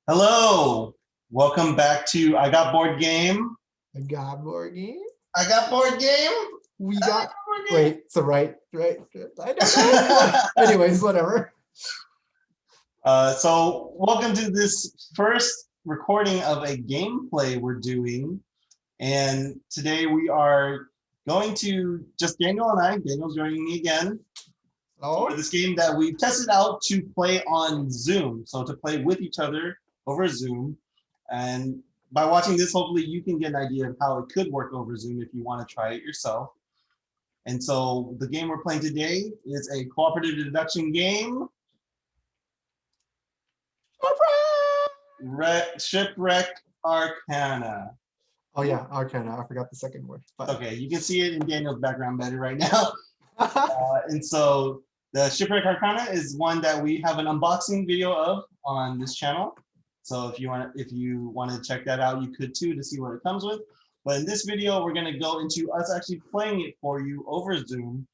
Hello, welcome back to I Got Board Game. I got board game. I got board game. We I got got board game. wait, so right. I don't know. Anyways, whatever. So welcome to this first recording of a gameplay we're doing. And today we are going to just Daniel and I. Daniel's joining me again for Oh, this game that we've tested out to play on Zoom. So to play with each other over Zoom. And by watching this, hopefully you can get an idea of how it could work over Zoom if you want to try it yourself. And so the game we're playing today is a cooperative deduction game, Shipwreck Arcana. oh yeah, Arcana. I forgot the second word. But Okay, you can see it in Daniel's background better right now. And so the Shipwreck Arcana is one that we have an unboxing video of on this channel. So if you want to check that out, you could too to see what it comes with. But in this video, we're going to go into us actually playing it for you over Zoom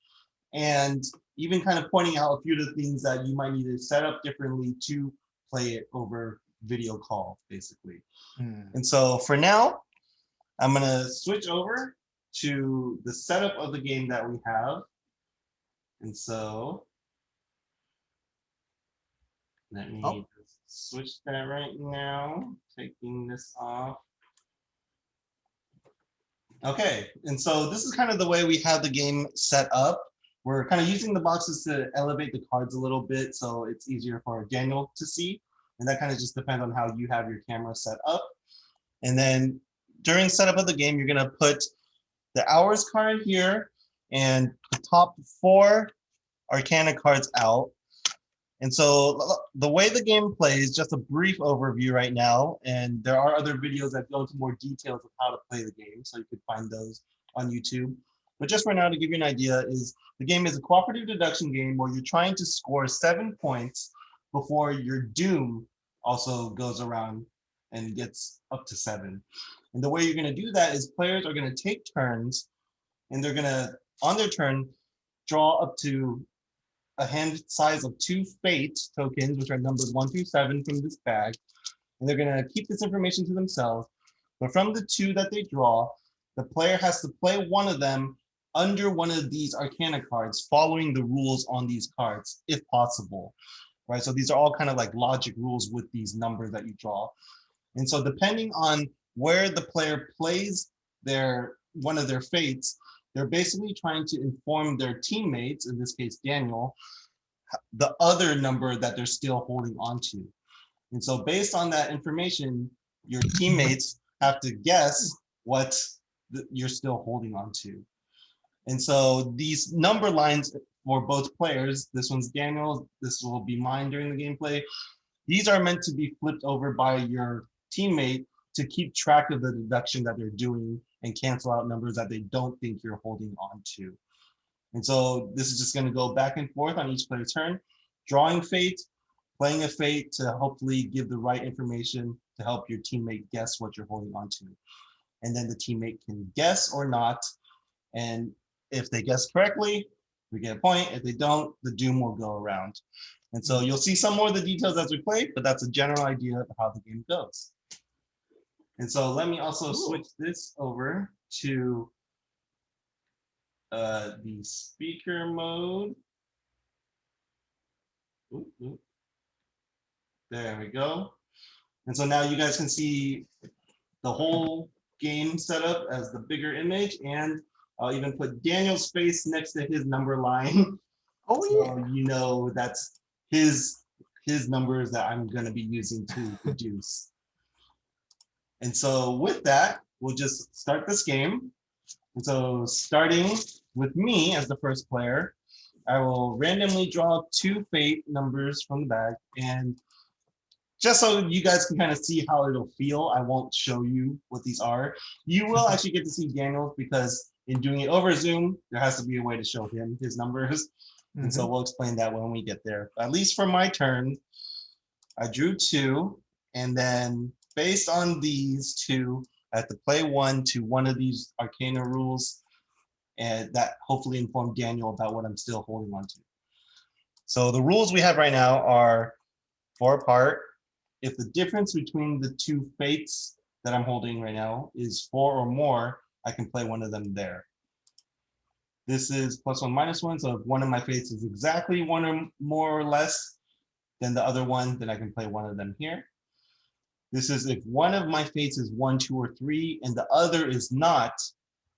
and even kind of pointing out a few of the things that you might need to set up differently to play it over video call, basically. And so for now, I'm going to switch over to the setup of the game that we have. And so let me just switch that right now, taking this off. Okay, and so this is kind of the way we have the game set up. We're kind of using the boxes to elevate the cards a little bit so it's easier for Daniel to see. And that kind of just depends on how you have your camera set up. And then during setup of the game, you're gonna put the hours card here and the top 4 Arcana cards out. And so the way the game plays, just a brief overview right now, and there are other videos that go into more details of how to play the game, so you could find those on YouTube. But just for now, to give you an idea, is the game is a cooperative deduction game where you're trying to score 7 points before your doom also goes around and gets up to 7. And the way you're going to do that is players are going to take turns, and they're going to, on their turn, draw up to a hand size of 2 fate tokens, which are numbers 1 through 7 from this bag. And they're going to keep this information to themselves. But from the 2 that they draw, the player has to play one of them under one of these Arcana cards, following the rules on these cards, if possible. Right? So these are all kind of like logic rules with these numbers that you draw. And so depending on where the player plays one of their fates, they're basically trying to inform their teammates, in this case Daniel, the other number that they're still holding on to. And so based on that information, your teammates have to guess what you're still holding on to. And so these number lines for both players, this one's Daniel, this will be mine during the gameplay, these are meant to be flipped over by your teammate to keep track of the deduction that they're doing and cancel out numbers that they don't think you're holding on to. And so this is just going to go back and forth on each player's turn, drawing fate, playing a fate to hopefully give the right information to help your teammate guess what you're holding on to. And then the teammate can guess or not. And if they guess correctly, we get a point. If they don't, the doom will go around. And so you'll see some more of the details as we play, but that's a general idea of how the game goes. And so let me also switch this over to the speaker mode. Ooh. There we go. And so now you guys can see the whole game setup as the bigger image, and I'll even put Daniel's face next to his number line. oh So yeah. you know that's his numbers that I'm going to be using to deduce. And so with that, we'll just start this game. And so starting with me as the first player, I will randomly draw 2 fate numbers from the bag. And just so you guys can kind of see how it'll feel, I won't show you what these are. You will actually get to see Daniel's because in doing it over Zoom, there has to be a way to show him his numbers. And so we'll explain that when we get there. But at least for my turn, I drew 2. And then based on these 2, I have to play one to one of these Arcana rules, and that hopefully inform Daniel about what I'm still holding on to. So the rules we have right now are 4 apart. if the difference between the two fates that I'm holding right now is 4 or more, I can play one of them there. This is +1, -1. So if one of my fates is exactly 1 or more or less than the other one, then I can play one of them here. This is if one of my fates is 1, 2, or 3, and the other is not,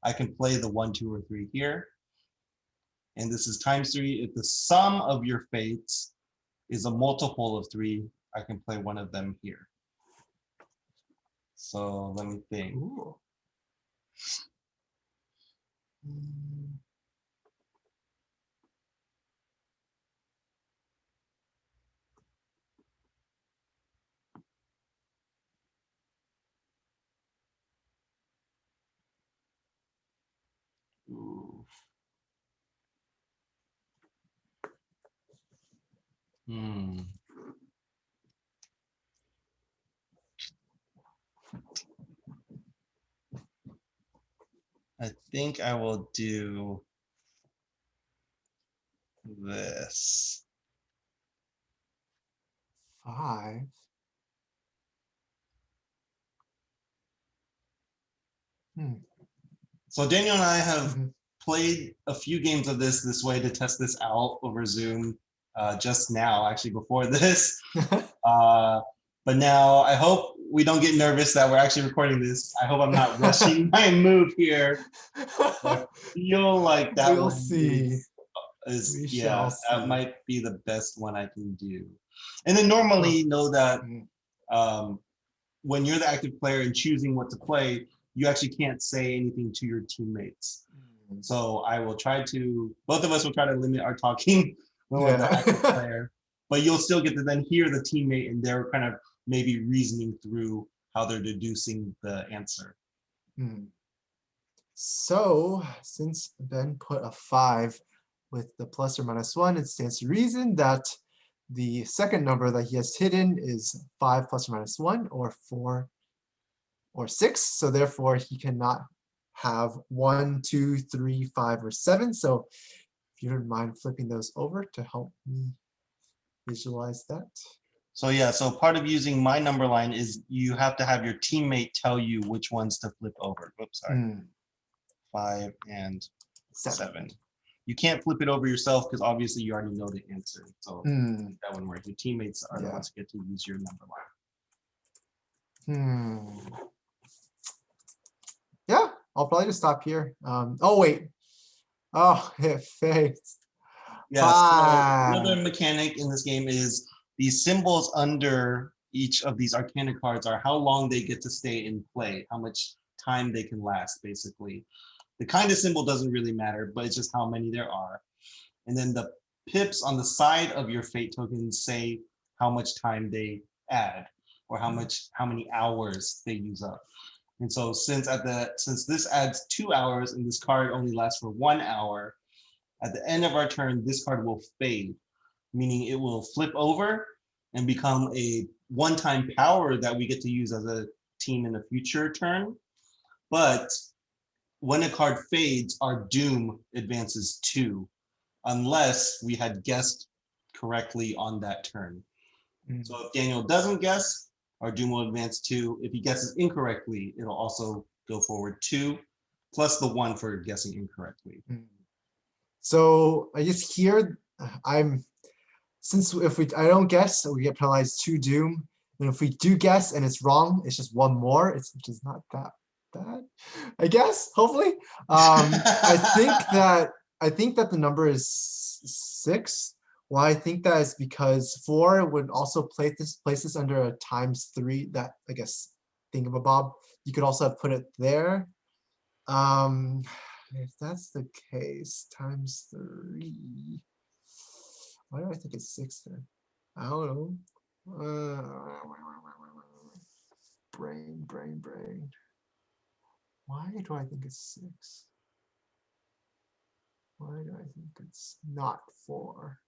I can play the 1, 2, or 3 here. And this is ×3. If the sum of your fates is a multiple of 3, I can play one of them here. So let me think. Ooh. Ooh. I think I will do this. 5. So Daniel and I have Mhm. played a few games of this way to test this out over Zoom just now, actually before this. But now I hope we don't get nervous that we're actually recording this. I hope I'm not rushing my move here. I feel like that We'll one see. is We yeah, shall that see. might be the best one I can do. And then normally know that when you're the active player and choosing what to play, you actually can't say anything to your teammates. So I will try to, both of us will try to limit our talking when we're the active player, but you'll still get to then hear the teammate and they're kind of maybe reasoning through how they're deducing the answer. So since Ben put a 5 with the ±1, it stands to reason that the second number that he has hidden is 5 ±1 or 4 or 6. So therefore he cannot have 1, 2, 3, 5, or 7. So if you don't mind flipping those over to help me visualize that. So yeah, so part of using my number line is you have to have your teammate tell you which ones to flip over. Oops, sorry. 5 and 7. You can't flip it over yourself because obviously you already know the answer. So that wouldn't work. Your teammates are the ones who get to use your number line. Yeah, I'll probably just stop here. Oh wait. Oh, it faked. Yeah, so another mechanic in this game is these symbols under each of these Arcana cards are how long they get to stay in play, how much time they can last, basically. The kind of symbol doesn't really matter, but it's just how many there are. And then the pips on the side of your fate tokens say how much time they add or how many hours they use up. And so since this adds 2 hours and this card only lasts for 1 hour, at the end of our turn, this card will fade, meaning it will flip over and become a one-time power that we get to use as a team in a future turn. But when a card fades, our doom advances 2, unless we had guessed correctly on that turn. So if Daniel doesn't guess, our doom will advance 2. If he guesses incorrectly, it'll also go forward 2, plus the 1 for guessing incorrectly. So I guess here since if I don't guess, we get penalized 2 doom. And if we do guess and it's wrong, it's just 1 more. Which is not that bad, I guess. Hopefully, I think that the number is 6. Well, I think that is because 4 would also place this under a ×3. That I guess thingamabob. You could also have put it there. If that's the case, ×3. Why do I think it's 6 then? I don't know. Brain. Why do I think it's 6? Why do I think it's not 4?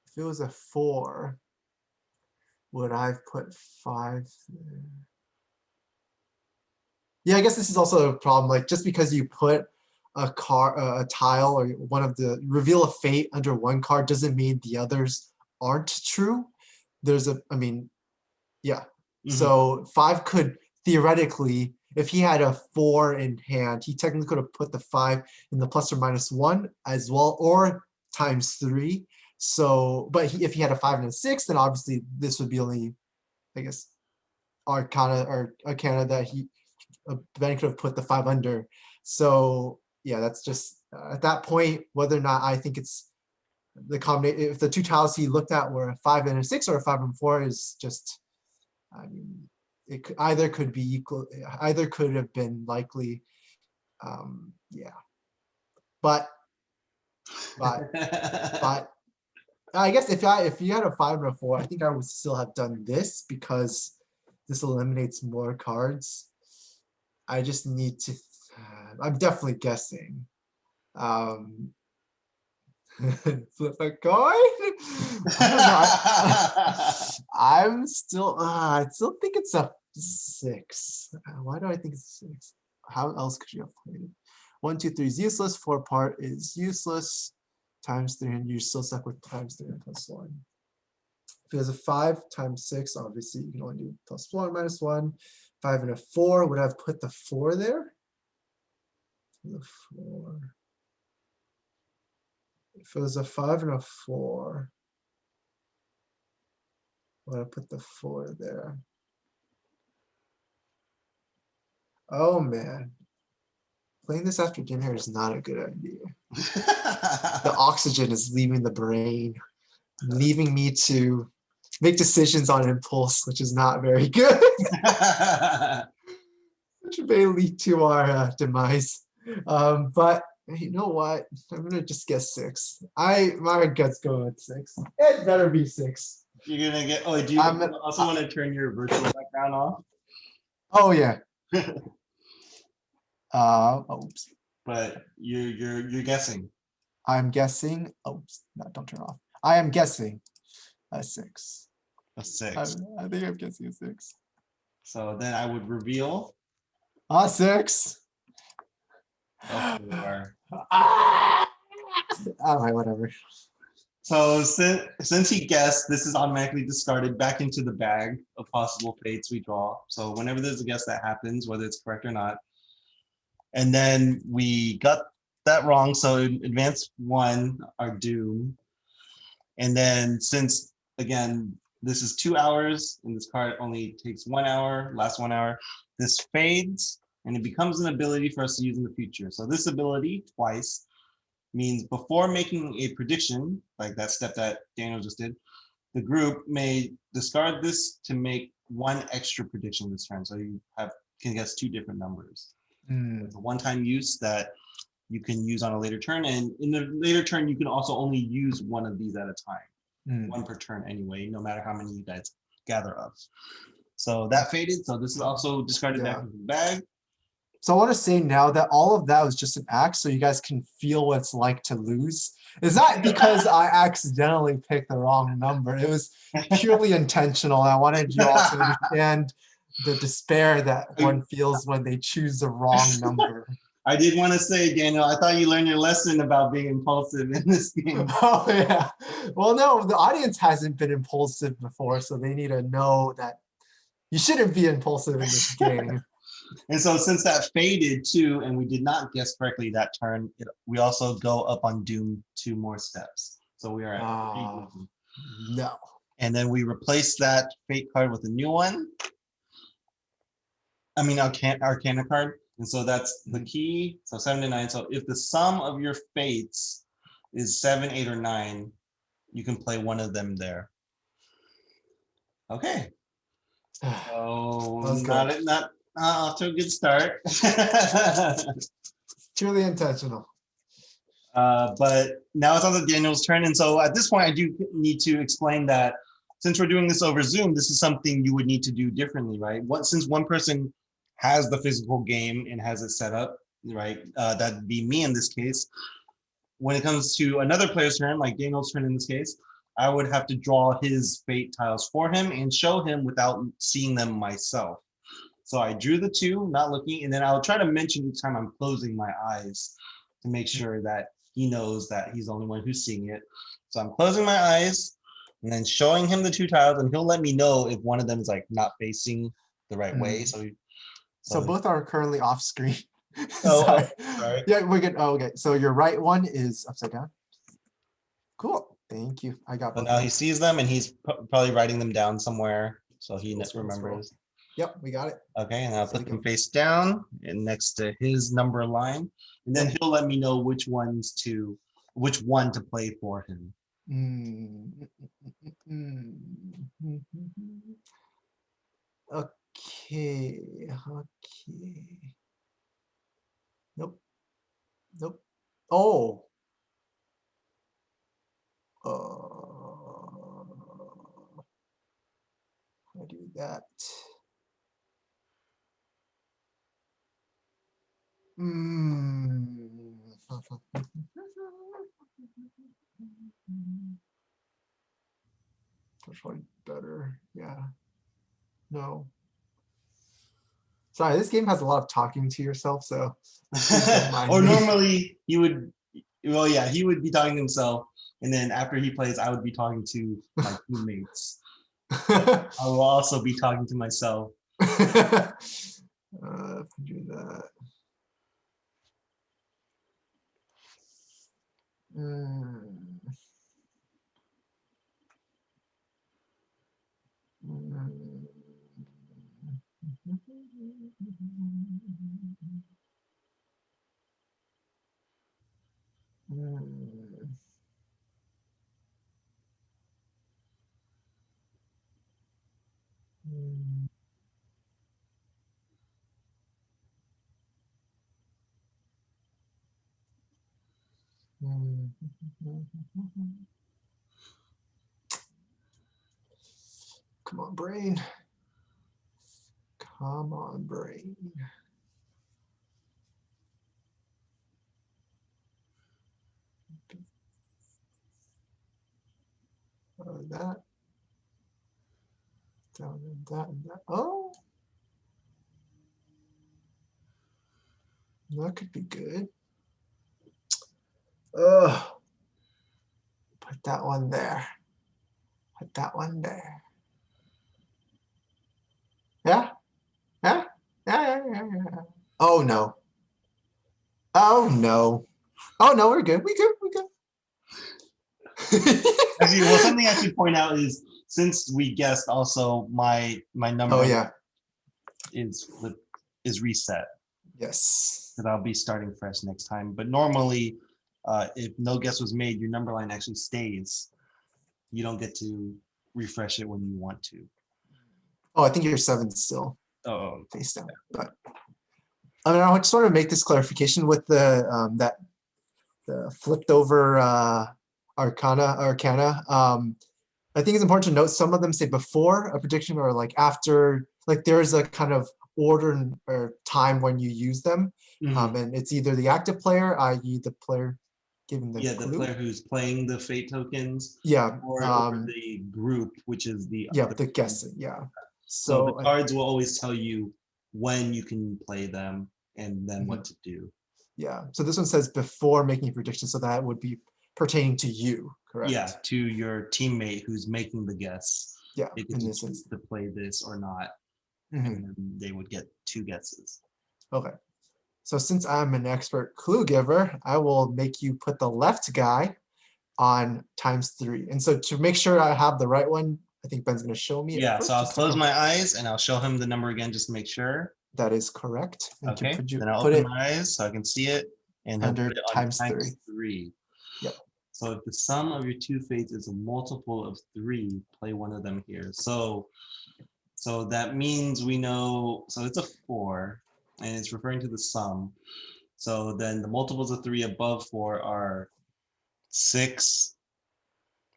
If it was a 4, would I have put 5 there? Yeah, I guess this is also a problem. Like just because you put a tile or one of the reveal a fate under one card doesn't mean the others aren't true. There's a, I mean, yeah. Mhm. So 5 could theoretically, if he had a 4 in hand, he technically could have put the 5 in the +or -1 as well, or ×3. So, but if he had a 5 and a 6, then obviously this would be only, I guess, Arcana that Ben could have put the 5 under. So yeah, that's just at that point, whether or not I think it's the combination, if the two tiles he looked at were a 5 and a 6 or a 5 and 4 is just, I mean, either could be equal, either could have been likely. Yeah, but but I guess if you had a 5 and a 4, I think I would still have done this because this eliminates more cards. I just need to. I'm definitely guessing. Flip a coin. I don't know. I'm still. I still think it's a 6. Why do I think it's a 6? How else could you have played it? 1, 2, 3 is useless. 4 part is useless. ×3, and you're still stuck with ×3 and +1. If it was a 5 ×6, obviously you can only do +1 -1. 5 and a 4 would have put the 4 there. The 4. If it was a 5 and a 4, would have put the 4 there. Oh man, playing this after dinner is not a good idea. The oxygen is leaving the brain, leaving me to make decisions on impulse, which is not very good. Which may lead to our demise. But you know what? I'm gonna just guess 6. My gut's going with 6. It better be 6. You're gonna get. Oh, do you also want to turn your virtual background off? Oh yeah. Oops. But you're guessing. I'm guessing. Oops. No, don't turn off. I am guessing a 6. A 6. I think I'm guessing a 6. So then I would reveal A 6. a 4. All right, whatever. So since he guessed, this is automatically discarded back into the bag of possible fates we draw. So whenever there's a guess that happens, whether it's correct or not, and then we got that wrong. So in advance 1, our doom, and then since again this is 2 hours and this card only takes 1 hour, last 1 hour, this fades and it becomes an ability for us to use in the future. So this ability twice means before making a prediction, like that step that Daniel just did, the group may discard this to make 1 extra prediction this turn. So you can guess 2 different numbers. It's a one-time use that you can use on a later turn, and in the later turn you can also only use 1 of these at a time, 1 per turn anyway, no matter how many you guys gather up. So that faded. So this is also discarded back into the bag. So I want to say now that all of that was just an act, so you guys can feel what it's like to lose. Is that because I accidentally picked the wrong number? It was purely intentional. I wanted you all to understand the despair that one feels when they choose the wrong number. I did want to say, Daniel, I thought you learned your lesson about being impulsive in this game. Oh yeah. Well, no, the audience hasn't been impulsive before, so they need to know that you shouldn't be impulsive in this game. And so since that faded too, and we did not guess correctly that turn, we also go up on Doom 2 more steps. So we are at no. And then we replace that fate card with a new one. I mean, Arcana card. And so that's the key. So 7 to 9. So if the sum of your fates is 7, 8, or 9, you can play one of them there. Okay. So not off to a good start. Truly intentional. But now it's on to Daniel's turn. And so at this point, I do need to explain that since we're doing this over Zoom, this is something you would need to do differently, right? Since one person has the physical game and has it set up, right? That'd be me in this case. When it comes to another player's turn, like Daniel's turn in this case, I would have to draw his fate tiles for him and show him without seeing them myself. So I drew the 2, not looking, and then I'll try to mention each time I'm closing my eyes to make sure that he knows that he's the only one who's seeing it. So I'm closing my eyes, and then showing him the 2 tiles, and he'll let me know if one of them is like not facing the right way. So both are currently off screen. Oh, Sorry. sorry. Yeah, we're good. Oh, okay. So your right one is upside down. Cool. Thank you. I got So both. now he sees them, and he's probably writing them down somewhere, so he Scroll, remembers. Yep, we got it. Okay, and I'll So put we them go. face down and next to his number line, and then he'll let me know which one to play for him. Okay. Okay. Nope. Nope. Oh. I do that. That's probably better. Yeah. No. Sorry, this game has a lot of talking to yourself, so please don't mind Or me. normally he would, well, yeah, he would be talking to himself, and then after he plays, I would be talking to my teammates. I will also be talking to myself. Do that. Come on, brain. Come on, brain. That. Down and that and that. Oh. That could be good. Ugh. Put that one there. Put that one there. Yeah? Yeah? Yeah. Oh no. Oh no. Oh no, we're good. We good. We good. Actually, well, something I should point out is since we guessed, also my number Oh yeah. is reset. Yes. Because I'll be starting fresh next time. But normally, if no guess was made, your number line actually stays. You don't get to refresh it when you want to. Oh, I think you're 7 still. Oh, Face down. But I mean, I just want to make this clarification with the the flipped over arcana. I think it's important to note some of them say before a prediction or like after, like there's a kind of order or time when you use them. And it's either the active player, i.e. the player giving the clue. The player who's playing the fate tokens. Yeah. Or the group, which is the guessing. Yeah. So the cards will always tell you when you can play them and then what to do. Yeah. So this one says before making a prediction, so that would be pertaining to you, correct? Yeah, to your teammate who's making the guess. Yeah. They could choose to play this or not, and then they would get 2 guesses. Okay. So since I'm an expert clue giver, I will make you put the left guy on ×3. And so to make sure I have the right one, I think Ben's going to show me. Yeah, so I'll close my eyes and I'll show him the number again just to make sure. That is correct. Okay, then I'll open my eyes so I can see it, and he'll put it on ×3. Yep. So if the sum of your 2 fates is a multiple of 3, play one of them here. So that means we know, so it's a 4, and it's referring to the sum. So then the multiples of 3 above 4 are 6.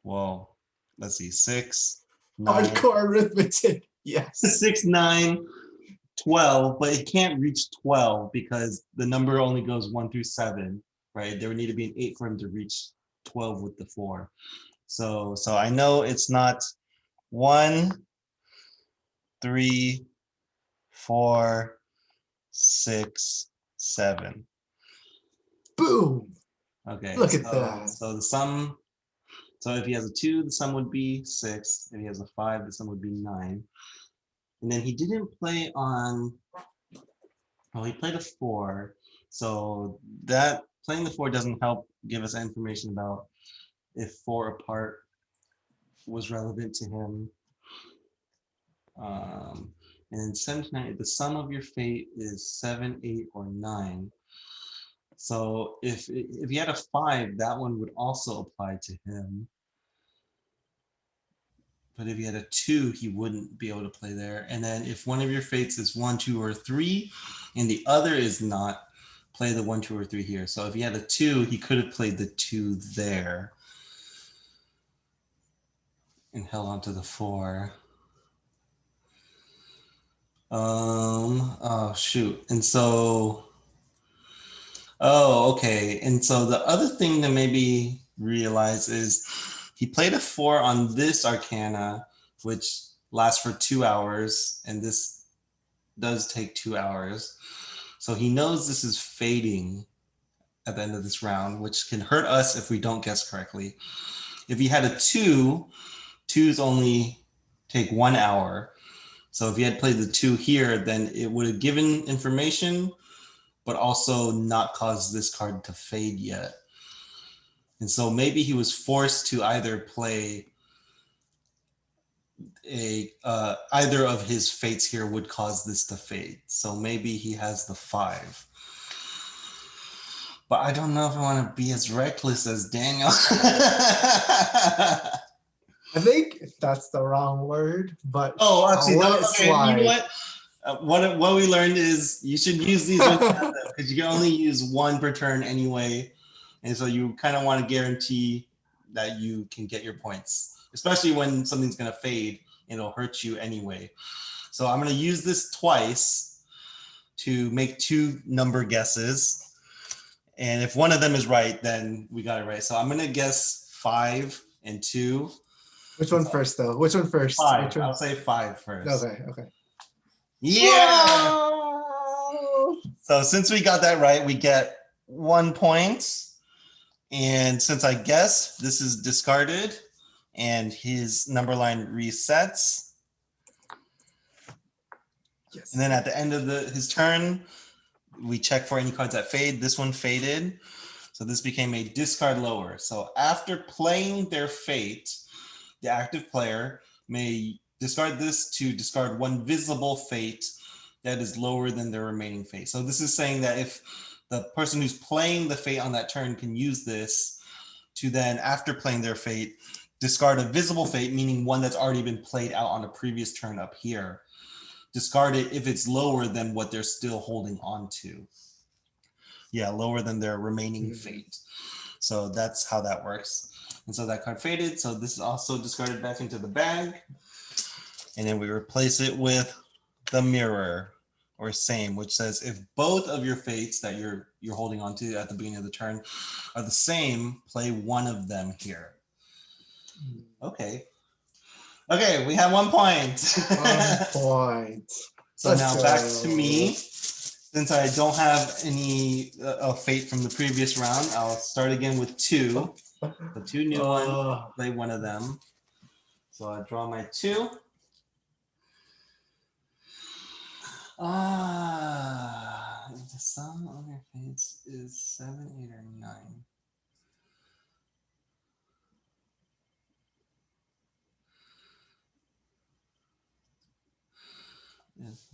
Well, let's see, 6, 9. Hardcore arithmetic. Yes. 6, 9, 12, but it can't reach 12 because the number only goes 1 through 7, right? There would need to be an 8 for him to reach 12 with the 4. So I know it's not 1, 3, 4, 6, 7. Boom. Okay. Look at that. So the sum So if he has a 2, the sum would be 6. If he has a 5, the sum would be 9. And then he didn't play on, well, he played a 4. So that playing the 4 doesn't help give us information about if 4 apart was relevant to him. And then 7 to 9, the sum of your fate is 7, 8, or 9. So if you had a 5, that one would also apply to him. But if you had a 2, he wouldn't be able to play there. And then if one of your fates is 1, 2, or 3, and the other is not, play the 1, 2, or 3 here. So if he had a 2, he could have played the 2 there and held on to the 4. Oh shoot. And so, oh, okay. And so the other thing to maybe realize is he played a 4 on this Arcana, which lasts for 2 hours, and this does take 2 hours. So he knows this is fading at the end of this round, which can hurt us if we don't guess correctly. If he had a 2, 2s only take 1 hour. So if he had played the 2 here, then it would have given information, but also not caused this card to fade yet. And so maybe he was forced to either play either of his fates here would cause this to fade. So maybe he has the 5. But I don't know if I want to be as reckless as Daniel. I think that's the wrong word, but Oh, actually, I'll no. let it Okay, you know slide. what? What we learned is you should use these when you have them, because you can only use 1 per turn anyway, and so you kind of want to guarantee that you can get your points, especially when something's going to fade. It'll hurt you anyway. So I'm going to use this twice to make 2 number guesses. And if one of them is right, then we got it right. So I'm going to guess 5 and 2. Which one first, though? Which one first? 5. Which one? I'll say 5 first. Okay, okay. Yeah. Whoa! So since we got that right, we get 1 point. And since I guessed, this is discarded and his number line resets. Yes. And then at the end of his turn, we check for any cards that fade. This one faded. So this became a discard lower. So after playing their fate, the active player may discard this to discard 1 visible fate that is lower than their remaining fate. So this is saying that if the person who's playing the fate on that turn can use this to then, after playing their fate, discard a visible fate, meaning one that's already been played out on a previous turn up here. Discard it if it's lower than what they're still holding on to. Yeah, lower than their remaining fate. So that's how that works. And so that card faded. So this is also discarded back into the bag. And then we replace it with the mirror, or same, which says if both of your fates that you're holding on to at the beginning of the turn are the same, play one of them here. Okay. Okay, we have 1 point. 1 point. So Let's now go. back to me. Since I don't have any fate from the previous round, I'll start again with 2. The 2 new ones, play one of them. So I draw my 2. The sum of your fates is 7, 8, or 9. Yes.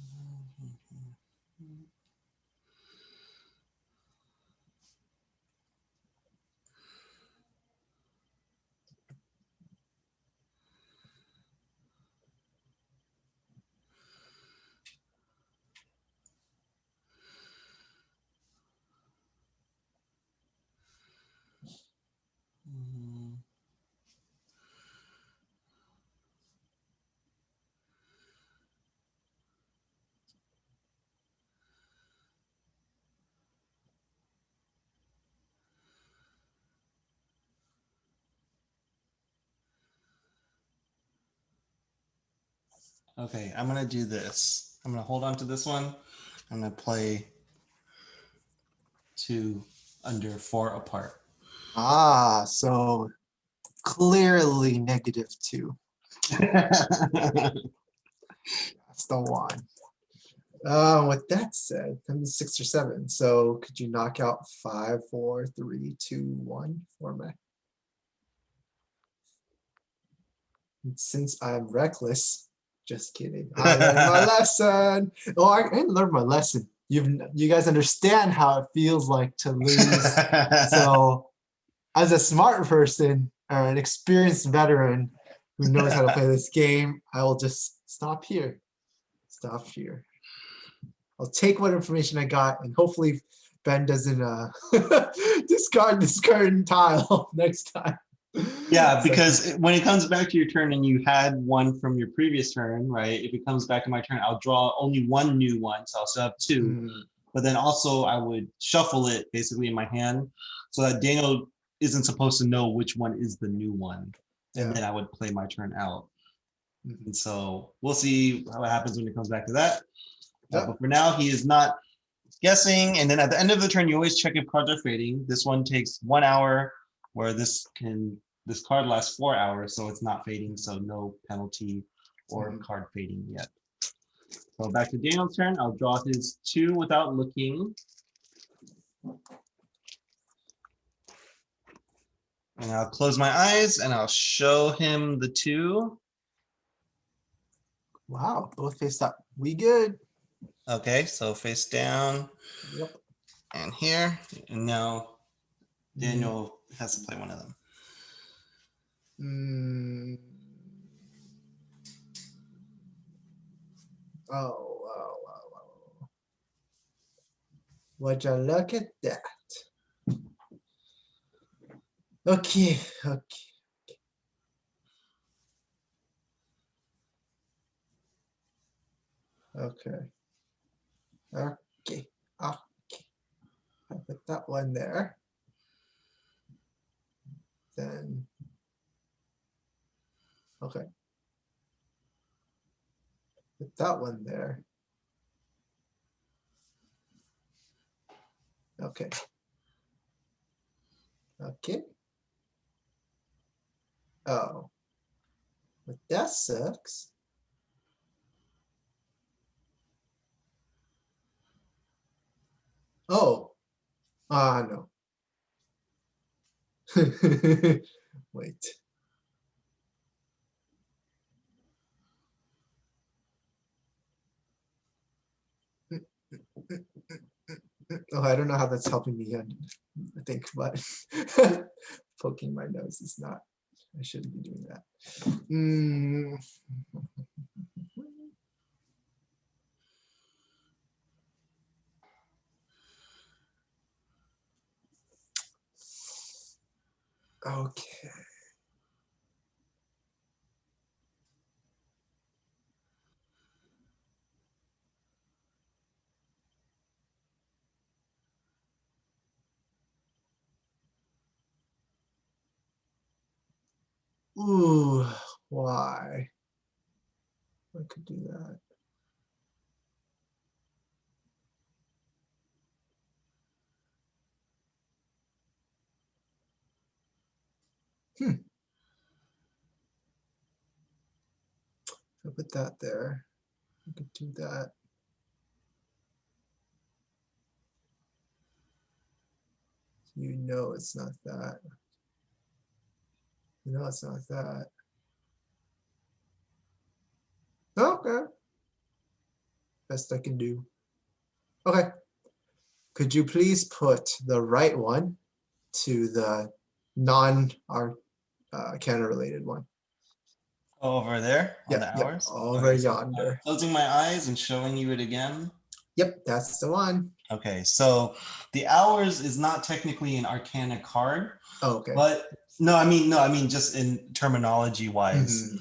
Okay, I'm gonna do this. I'm gonna hold on to this one. I'm gonna play 2 under 4 apart. So clearly -2. That's the one. With that said, that means 6 or 7. So could you knock out 5, 4, 3, 2, 1 for me? And since I'm reckless, just kidding. I learned my lesson. Oh, I didn't learn my lesson. You guys understand how it feels like to lose. So as a smart person or an experienced veteran who knows how to play this game, I will just stop here. Stop here. I'll take what information I got, and hopefully Ben doesn't discard this current tile next time. Yeah, So, because when it comes back to your turn and you had one from your previous turn, right? If it comes back to my turn, I'll draw only one new one, so I'll still have 2. But then also I would shuffle it basically in my hand so that Daniel isn't supposed to know which one is the new one. And then I would play my turn out. And so we'll see what happens when it comes back to that. But for now, he is not guessing. And then at the end of the turn, you always check if cards are fading. This one takes 1 hour, where this card lasts 4 hours, so it's not fading, so no penalty or card fading yet. So back to Daniel's turn. I'll draw his 2 without looking. And I'll close my eyes and I'll show him the 2. Wow, both face up. We good. Okay, so face down. Yep. And here. And now Daniel has to play one of them. Oh. Would you look at that? Okay. I put that one there. Then, okay. Put that one there. Okay. Oh. But that sucks. Oh. No. Wait. Oh, I don't know how that's helping me, I think, but poking my nose is not. I shouldn't be doing that. Okay. Ooh, why? I could do that. I put that there. I could do that. You know it's not that. You know it's not that. Okay. Best I can do. Okay. Could you please put the right one to the non-Arcana related one? Over there on the Yep, hours? over Okay, so yonder. closing my eyes and showing you it again. Yep, that's the one. Okay, so the hours is not technically an Arcana card, Okay. but no, I mean just in terminology wise.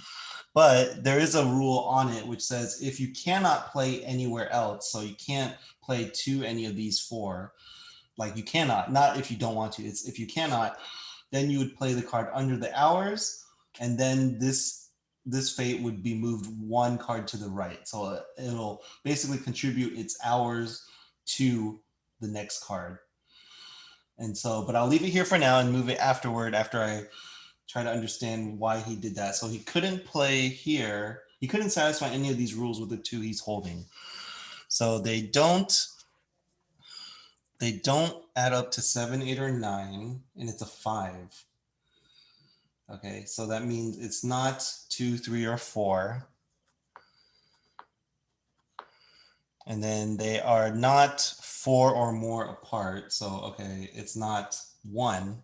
But there is a rule on it which says if you cannot play anywhere else, so you can't play to any of these 4, like you cannot, not if you don't want to, it's if you cannot, then you would play the card under the hours, and then this fate would be moved 1 card to the right. So it'll basically contribute its hours to the next card. And so, but I'll leave it here for now and move it afterward after I try to understand why he did that. So he couldn't play here. He couldn't satisfy any of these rules with the 2 he's holding. So they don't add up to 7, 8, or 9, and it's a 5. Okay, so that means it's not 2, 3, or 4. And then they are not 4 or more apart. So, okay, it's not 1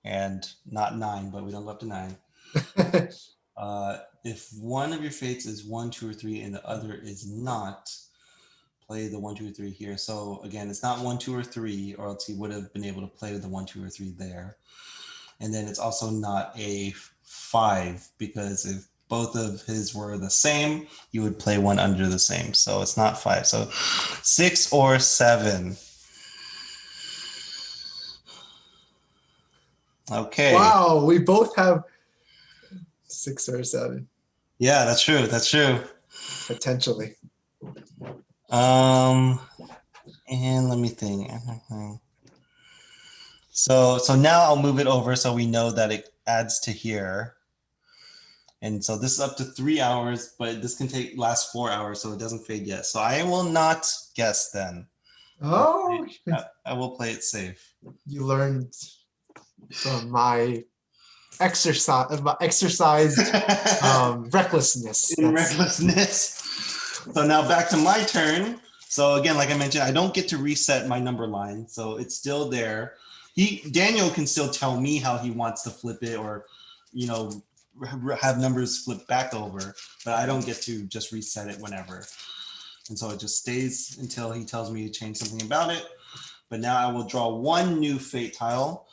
and not 9, but we don't go up to 9. If one of your fates is 1, 2, or 3, and the other is not, play the 1, 2, or 3 here. So again, it's not 1, 2, or 3, or else he would have been able to play the 1, 2, or 3 there. And then it's also not a 5, because if both of his were the same, you would play one under the same. So it's not 5. So 6 or 7. Okay. Wow, we both have 6 or 7. Yeah, that's true. That's true. Potentially. And let me think. So now I'll move it over so we know that it adds to here. And so this is up to 3 hours, but this can last 4 hours, so it doesn't fade yet. So I will not guess then. Oh, I will play it safe. You learned from my exercised recklessness. Recklessness. So now back to my turn. So again, like I mentioned, I don't get to reset my number line, so it's still there. Daniel can still tell me how he wants to flip it, or have numbers flip back over, but I don't get to just reset it whenever. And so it just stays until he tells me to change something about it. But now I will draw one new fate tile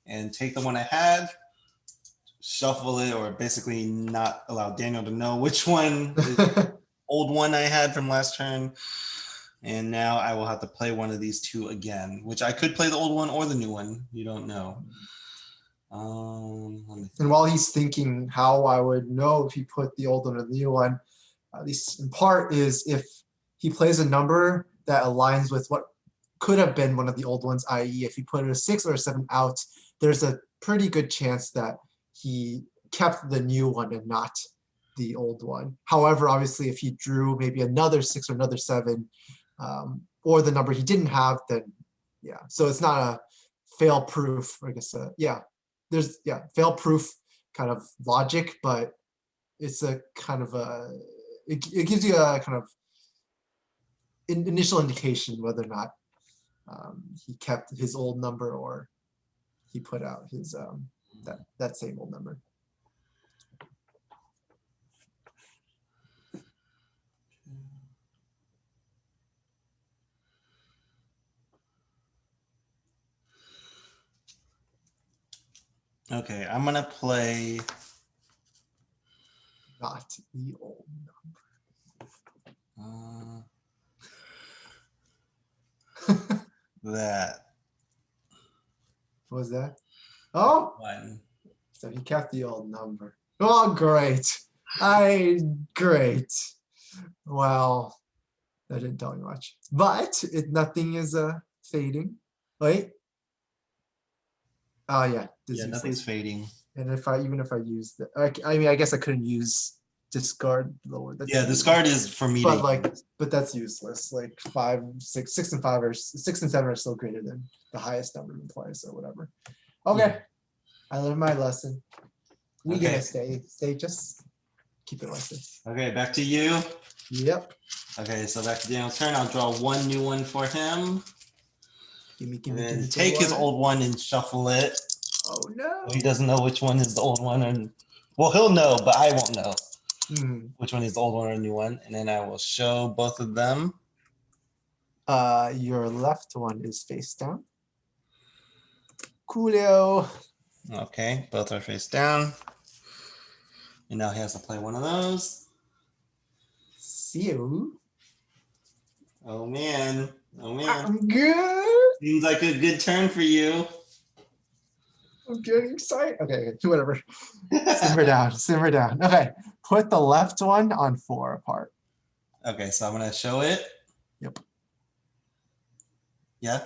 and take the one I had, shuffle it, or basically not allow Daniel to know which one is the old one I had from last turn. And now I will have to play one of these 2 again, which I could play the old one or the new one. You don't know. And while he's thinking how I would know if he put the old one or the new one, at least in part, is if he plays a number that aligns with what could have been one of the old ones, i.e. if he put a 6 or a 7 out, there's a pretty good chance that he kept the new one and not the old one. However, obviously, if he drew maybe another 6 or another 7, or the number he didn't have, then yeah. So it's not a fail-proof, I guess. There's fail-proof kind of logic, but it's a kind of it gives you a kind of initial indication whether or not he kept his old number or he put out his that same old number. Okay, I'm gonna play Not the old number. that. What was that? Oh, One. so he kept the old number. Oh, great. Great. Well, that didn't tell me much. But nothing is fading. Wait. Oh yeah. Yeah, nothing's fading. And even if I use I mean, I guess I couldn't use discard lower. Yeah, discard is for me. But that's useless. Like 5, 6, 6 and 5 6 and 7 are still greater than the highest number in play, so whatever. Okay, yeah. I learned my lesson. We gotta stay. Just keep it like this. Okay, back to you. Yep. Okay, so back to Daniel's turn. I'll draw one new one for him. Give And then me take his old one and shuffle it. Oh no. So he doesn't know which one is the old one, and well, he'll know, but I won't know which one is the old one or the new one. And then I will show both of them. Your left one is face down. Coolio. Okay, both are face down. And now he has to play one of those. See you. Oh man. Oh man. I'm good. Seems like a good turn for you. I'm getting excited. Okay, whatever. Simmer down. Okay, put the left one on 4 apart. Okay, so I'm gonna show it. Yep. Yeah?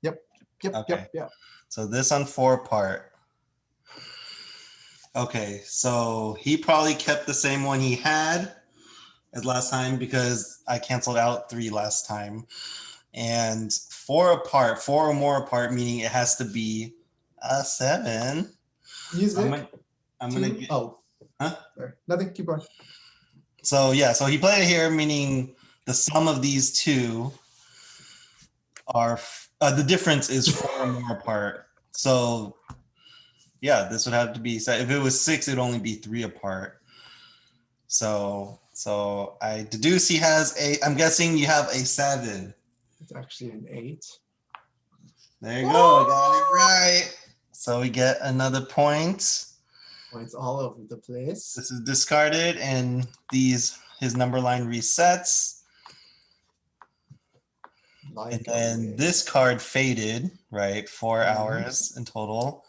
Yep. Okay. Yep. So this on 4 apart. Okay, so he probably kept the same one he had as last time because I canceled out 3 last time. And 4 apart, 4 or more apart, meaning it has to be a 7. So Music. I'm gonna get, Oh, huh? sorry. Nothing. Keep going. So yeah, so he played it here, meaning the sum of these two are the difference is 4 or more apart. So yeah, this would have to be. So if it was 6, it'd only be 3 apart. So I deduce he has a. I'm guessing you have a 7. It's actually an 8. There you go. I got it right. So we get another point. Points all over the place. This is discarded, and his number line resets. Like And then this card faded, right? 4 hours in total.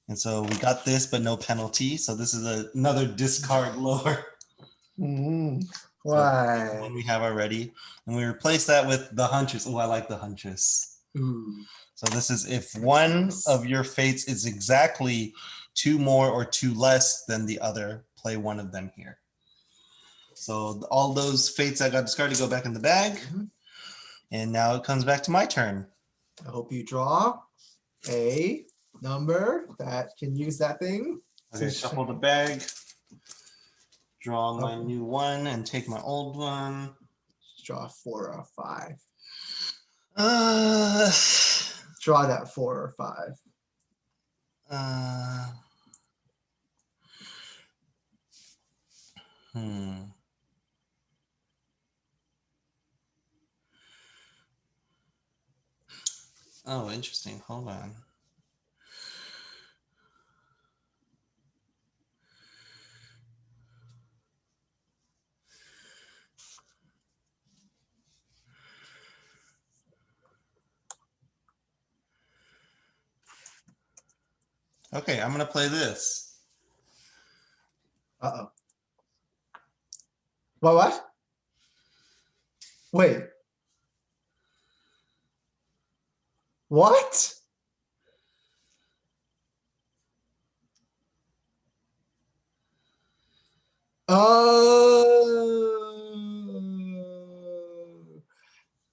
And so we got this, but no penalty. So this is another discard lower. Why? So one we have already. And we replace that with the Huntress. Oh, I like the Huntress. Ooh. So this is if one of your fates is exactly 2 more or 2 less than the other, play one of them here. So all those fates that got discarded go back in the bag. And now it comes back to my turn. I hope you draw a number that can use that thing. Okay, shuffle the bag, draw my new one, and take my old one. Draw 4 or 5. Uh, Draw that 4 or 5. Oh, interesting. Hold on. Okay, I'm gonna play this. Uh-oh. What? Wait. What? Oh,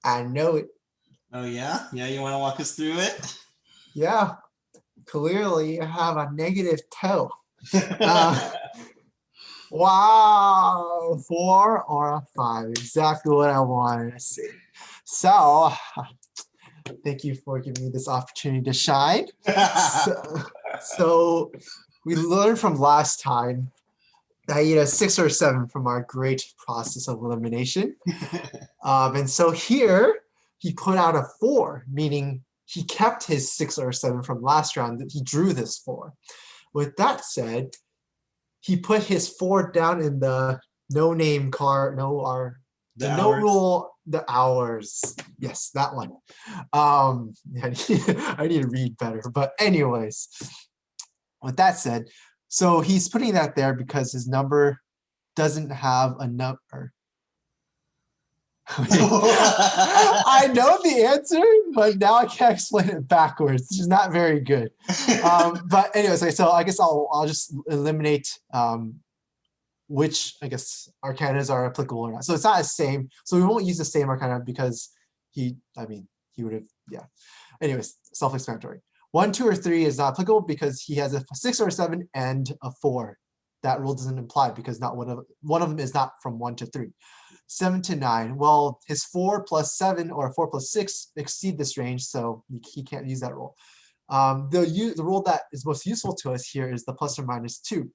I know it. Oh yeah? Yeah, you wanna walk us through it? Yeah, clearly you have a negative toe. Wow, 4 or a 5, exactly what I wanted to see. So, thank you for giving me this opportunity to shine. So we learned from last time that you need a 6 or a 7 from our great process of elimination. And so here he put out a 4, meaning he kept his 6 or 7 from last round that he drew this 4. With that said, he put his 4 down in the no name card, no rule, the hours. Yes, that one. I need to read better. But anyways, with that said, so he's putting that there because his number doesn't have a number. I know the answer, but now I can't explain it backwards, which is not very good. But anyways, so I guess I'll just eliminate which I guess arcanas are applicable or not. So it's not the same. So we won't use the same arcana because he would have, yeah. Anyways, self-explanatory. 1, 2, or 3 is not applicable because he has a 6 or a 7 and a 4. That rule doesn't apply because not one of them is not from 1 to 3. 7 to 9. Well, his 4 plus 7 or 4 plus 6 exceed this range, so he can't use that rule. The rule that is most useful to us here is the plus or minus 2.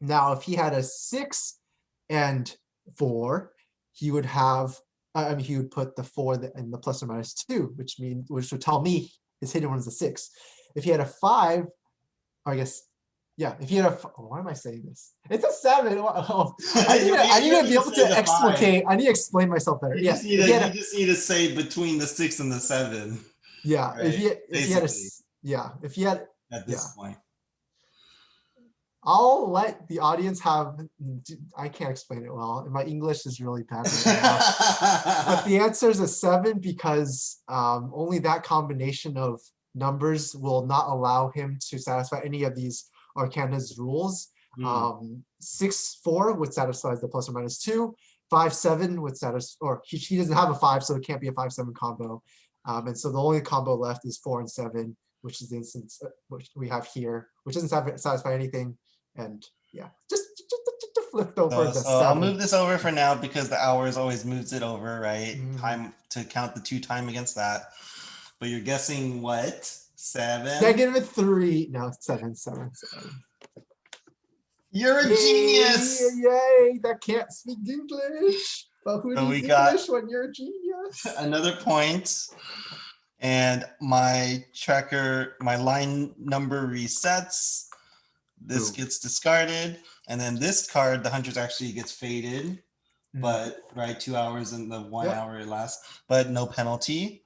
Now, if he had a 6 and 4, he would have, he would put the 4 in the plus or minus 2, which would tell me his hidden one is a 6. If he had a 5, or I guess, yeah, if you had why am I saying this? It's a 7. Oh, I need to be able to explicate. I need to explain myself better. You just need to say between the 6 and the 7. Yeah, right? if he had at this point. I'll let the audience have. I can't explain it well. My English is really bad right now. But the answer is a 7 because only that combination of numbers will not allow him to satisfy any of these Arcana's rules. Hmm. 6-4, which satisfies the ±2. 5-7 would satisfy, or he doesn't have a 5, so it can't be a 5-7 combo. And so the only combo left is 4 and 7, which is the instance which we have here, which doesn't satisfy anything. And yeah, just flipped over the So I'll 7. move this over for now because the hours always moves it over, right? Mhm. Time to count the 2 time against that. But you're guessing what? 7? -3. No, 7, 7, 7. You're a Yay, genius. yay, that can't speak English. But who So we needs got English when you're a genius? another point. And my tracker, my line number resets. This Boom. gets discarded. And then this card, the Huntress actually gets faded. Mm. But right, 2 hours and the 1 Yep. hour it lasts, but no penalty.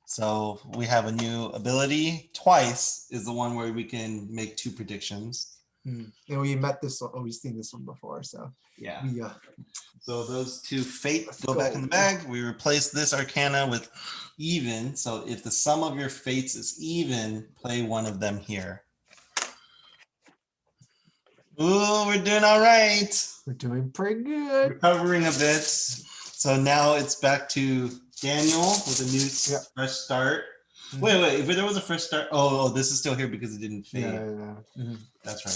So we have a new ability. Twice is the one where we can make 2 predictions. And we met this one, we've seen this one before, so Yeah. we So those 2 fate Let's go back in go. the bag. We replace this Arcana with even. So if the sum of your fates is even, play one of them here. Ooh, we're doing all right. we're doing pretty good. Recovering a bit. So now it's back to Daniel with a new fresh start. Wait. If there was a fresh start, oh, this is still here because it didn't fade. Yeah. That's right.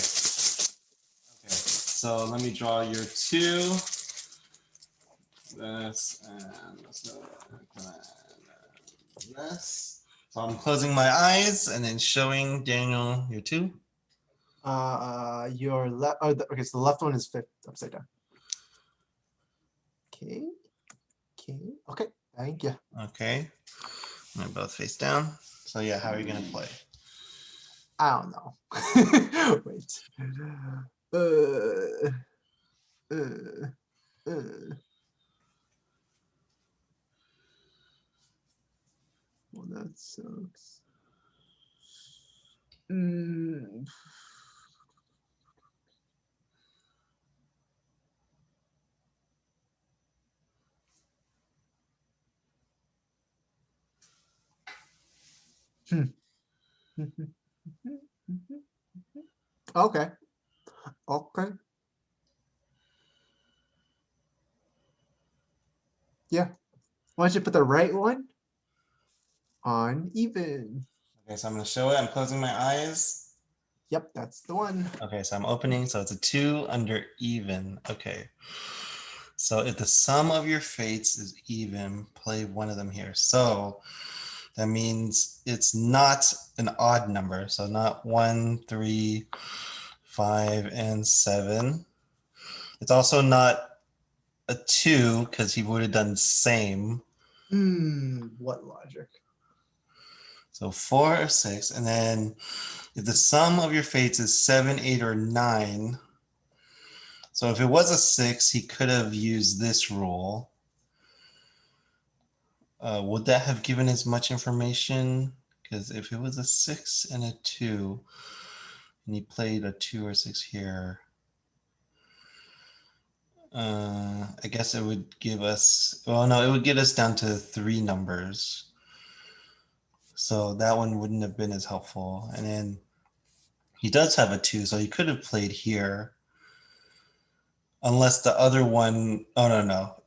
Okay, so let me draw your 2. This and this. So I'm closing my eyes and then showing Daniel your 2. Your left. Oh, okay. So the left one is flipped upside down. Okay. Okay. Thank you. Okay. They're both face down. So yeah, how are you gonna play? I don't know. Wait. Well, that sucks. Okay. Yeah. Why don't you put the right one on even? Okay, so I'm gonna show it. I'm closing my eyes. Yep, that's the one. Okay, so I'm opening. So it's a 2 under even. Okay. So if the sum of your fates is even, play one of them here. So that means it's not an odd number. So not 1, 3, 5, and 7. It's also not a 2 because he would have done same. What logic? So 4 or 6. And then if the sum of your fates is 7, 8, or 9. So if it was a 6, he could have used this rule. Would that have given as much information? Because if it was a 6 and a 2, and he played a 2 or 6 here, I guess it would give us, well, no, it would get us down to 3 numbers. So that one wouldn't have been as helpful. And then he does have a 2, so he could have played here. Unless the other one, oh, no.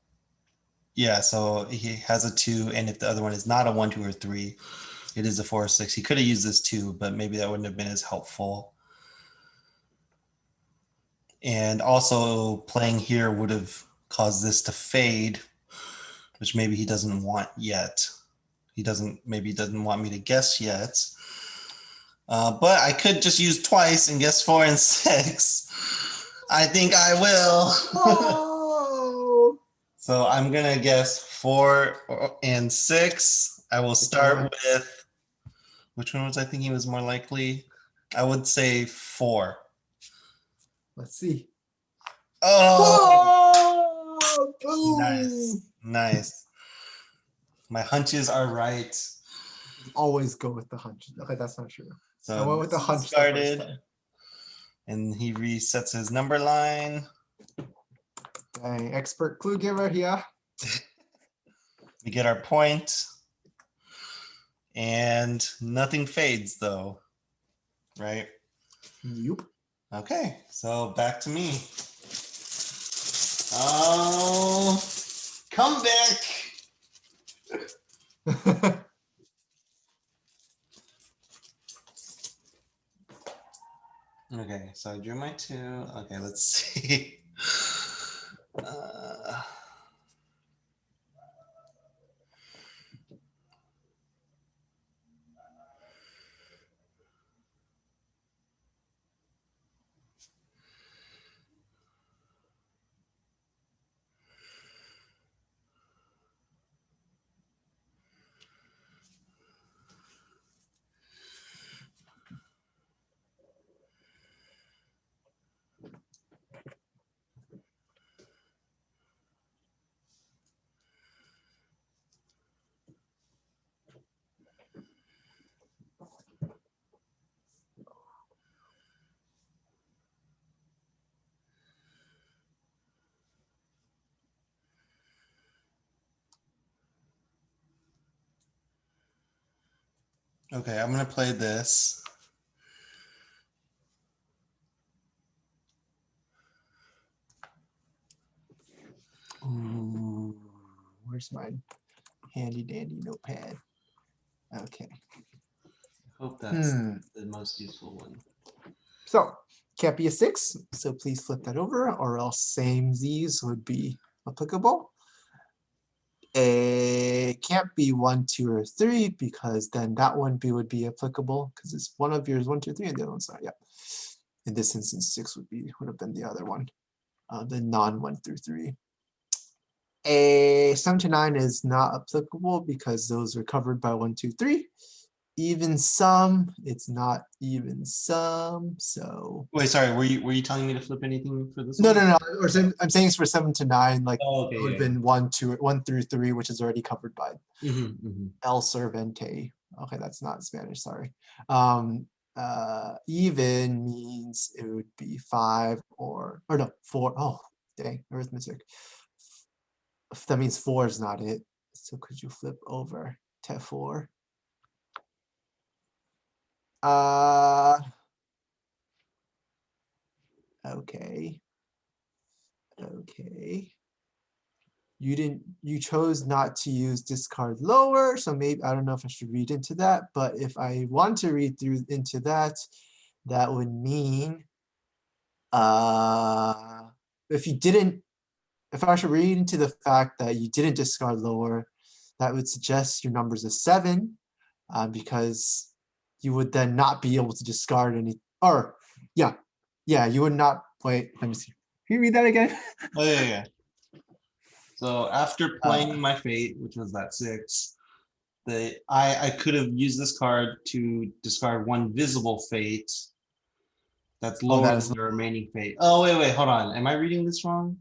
Yeah, so he has a 2, and if the other one is not a 1, 2, or 3, it is a 4 or 6. He could have used this too, but maybe that wouldn't have been as helpful. And also playing here would have caused this to fade, which maybe he doesn't want yet. Maybe he doesn't want me to guess yet. But I could just use twice and guess 4 and 6. I think I will. Oh! So I'm going to guess 4 and 6. I will start with, which one was I thinking was more likely? I would say 4. Let's see. Oh, boom! Nice. My hunches are right. Always go with the hunch. Okay, that's not true. So I went with the hunch the first time. And he resets his number line. Dang, expert clue giver here. We get our point. And nothing fades though, right? Yup. Okay, so back to me. Oh, come back. Okay, so I drew my 2. Okay, let's see. Uh, okay, I'm gonna play this. Ooh, where's my handy dandy notepad? Okay. Hope that's the most useful one. So can't be a 6, so please flip that over, or else same Z's would be applicable. It can't be 1, 2, or 3 because then that one would be applicable because it's one of yours 1, 2, 3, and the other one's not. Yeah. In this instance, 6 would have been the other one, the non 1 through 3. A 7 to 9 is not applicable because those are covered by 1, 2, 3. Even sum, it's not even sum. So Wait, sorry, were you telling me to flip anything for this no, one? no, no. Or I'm saying it's for 7 to 9, like Oh, okay, it would have yeah. been 1, 2, 1 through 3, which is already covered by Mhm. El Servente. Okay, that's not Spanish, sorry. Even means it would be 5 or no, 4. Oh, dang, arithmetic. That means 4 is not it. So could you flip over to 4? Okay. Okay. You chose not to use discard lower, so maybe I don't know if I should read into that, but if I want to read through into that, that would mean if you didn't, if I should read into the fact that you didn't discard lower, that would suggest your number's a 7, because you would then not be able to discard any, or yeah, you would not, wait, let me see. Can you read that again? Oh, yeah. So after playing my fate, which was that 6, I could have used this card to discard 1 visible fate that's Oh, lower that is than the remaining fate. Oh, wait, hold on. Am I reading this wrong?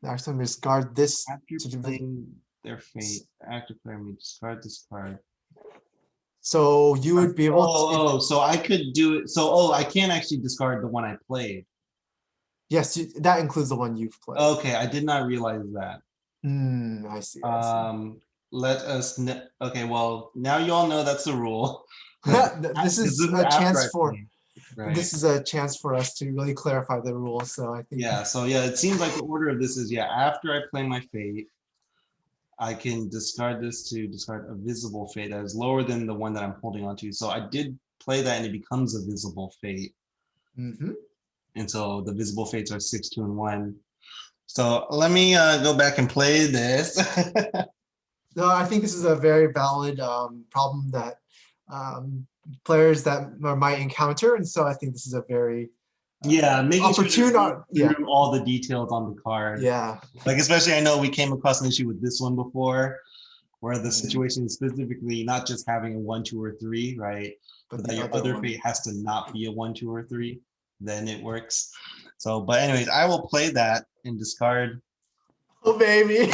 next time discard this After to playing their fate, the active player may discard this card. so you would be able to, So I could do it. So, I can't actually discard the one I played. yes, that includes the one you've played. Okay, I did not realize that. I see. Let us okay, well, now you all know that's the rule. This is a chance for Right. this is a chance for us to really clarify the rules. So I think Yeah, so yeah, it seems like the order of this is after I play my fate, I can discard this to discard a visible fate that is lower than the one that I'm holding on to. So I did play that and it becomes a visible fate. And so the visible fates are 6, 2, and 1. So let me go back and play this. No, I think this is a very valid problem that players that might encounter, and so I think this is a very Making sure opportune. to through all the details on the card. Yeah. Like especially, I know we came across an issue with this one before, where the situation is specifically not just having a 1, 2, or 3, right? But that your other fate has to not be a 1, 2, or 3. Then it works. So, but anyways, I will play that and discard. Oh baby.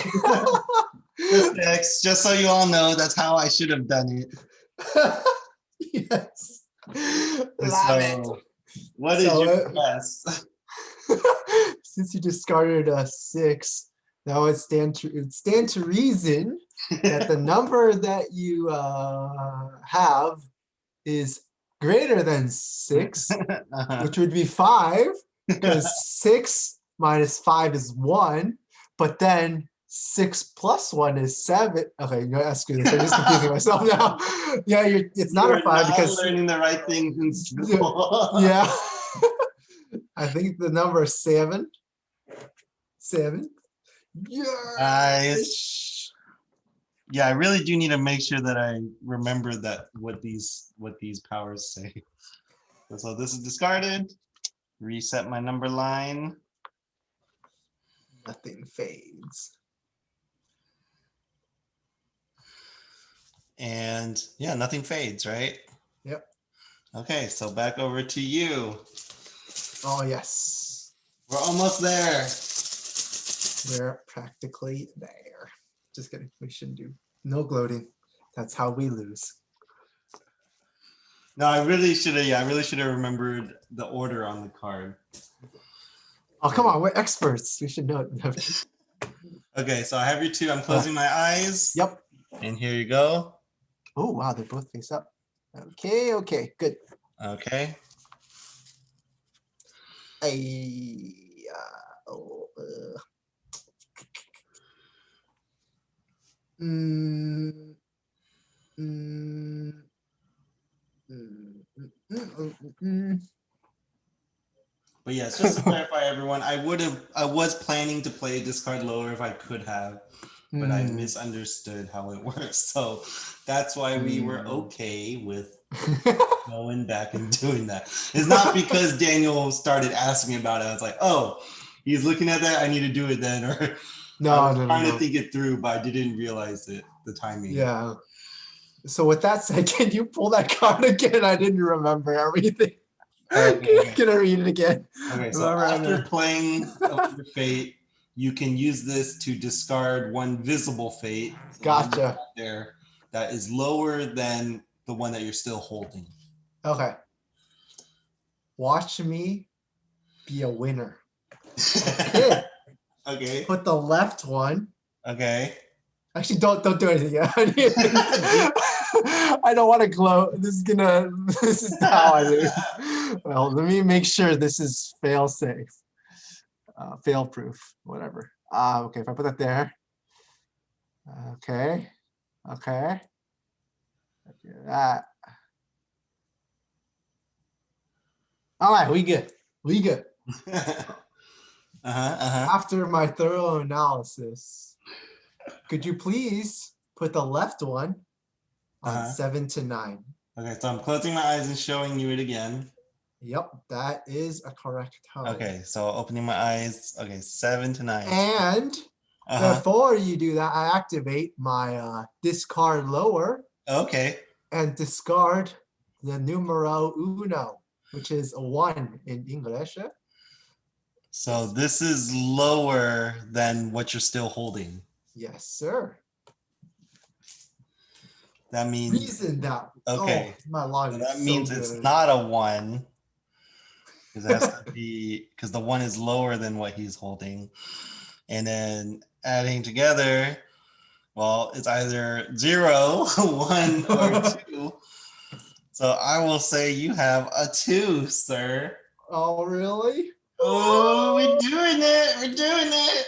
Just so you all know, that's how I should have done it. Yes. Love it. What is your guess? Since you discarded a 6, that would stand to reason that the number that you have is greater than 6, Uh-huh. which would be 5, because 6 minus 5 is 1, but then 6 plus 1 is 7. Okay, you know, screw this. I'm just confusing myself now. Yeah, it's not a You're 5 not because learning the right things in school. yeah. I think the number is 7. 7. Nice. Yeah, I really do need to make sure that I remember that what these powers say. So this is discarded. Reset my number line. Nothing fades. And yeah, nothing fades, right? Yep. Okay, so back over to you. Oh, yes. We're almost there. We're practically there. Just kidding. We shouldn't do no gloating. That's how we lose. No, I really should have. Yeah, I really should have remembered the order on the card. Oh, come on. We're experts. We should know it. Okay, so I have your 2. I'm closing my eyes. Yep. And here you go. Oh, wow. They're both face up. Okay. Okay. Good. Okay. But yes, just to clarify, everyone, I was planning to play discard lower if I could have, but I misunderstood how it works. So that's why we were okay with going back and doing that. It's not because Daniel started asking about it. I was like, oh, he's looking at that. I need to do it then. Or I was trying to think it through, but I didn't realize it, the timing. Yeah. So with that said, can you pull that card again? I didn't remember everything. Okay. Can I read it again? Okay, so after playing your fate, you can use this to discard 1 visible fate. So gotcha. There, that is lower than the one that you're still holding. Okay. Watch me be a winner. Okay. Okay. Put the left one. Okay. Actually, don't do anything yet. I don't want to gloat. This is how I lose. Well, let me make sure this is fail safe. Fail proof, whatever. Okay, if I put that there. Okay. Okay. Do that. All right, we good. We good. After my thorough analysis, could you please put the left one on 7 to 9? Okay, so I'm closing my eyes and showing you it again. Yep, that is a correct tone. Okay, so opening my eyes. Okay, 7 to 9. And before you do that, I activate my discard lower. Okay. And discard the numero uno, which is a 1 in English. So this is lower than what you're still holding. Yes, sir. That means reason that. Okay. Oh, my logic. So that means it's not a 1. Because it has to be because the 1 is lower than what he's holding. And then adding together, well, it's either 0, 1, or 2. So I will say you have a 2, sir. Oh, really? Oh, we're doing it. We're doing it.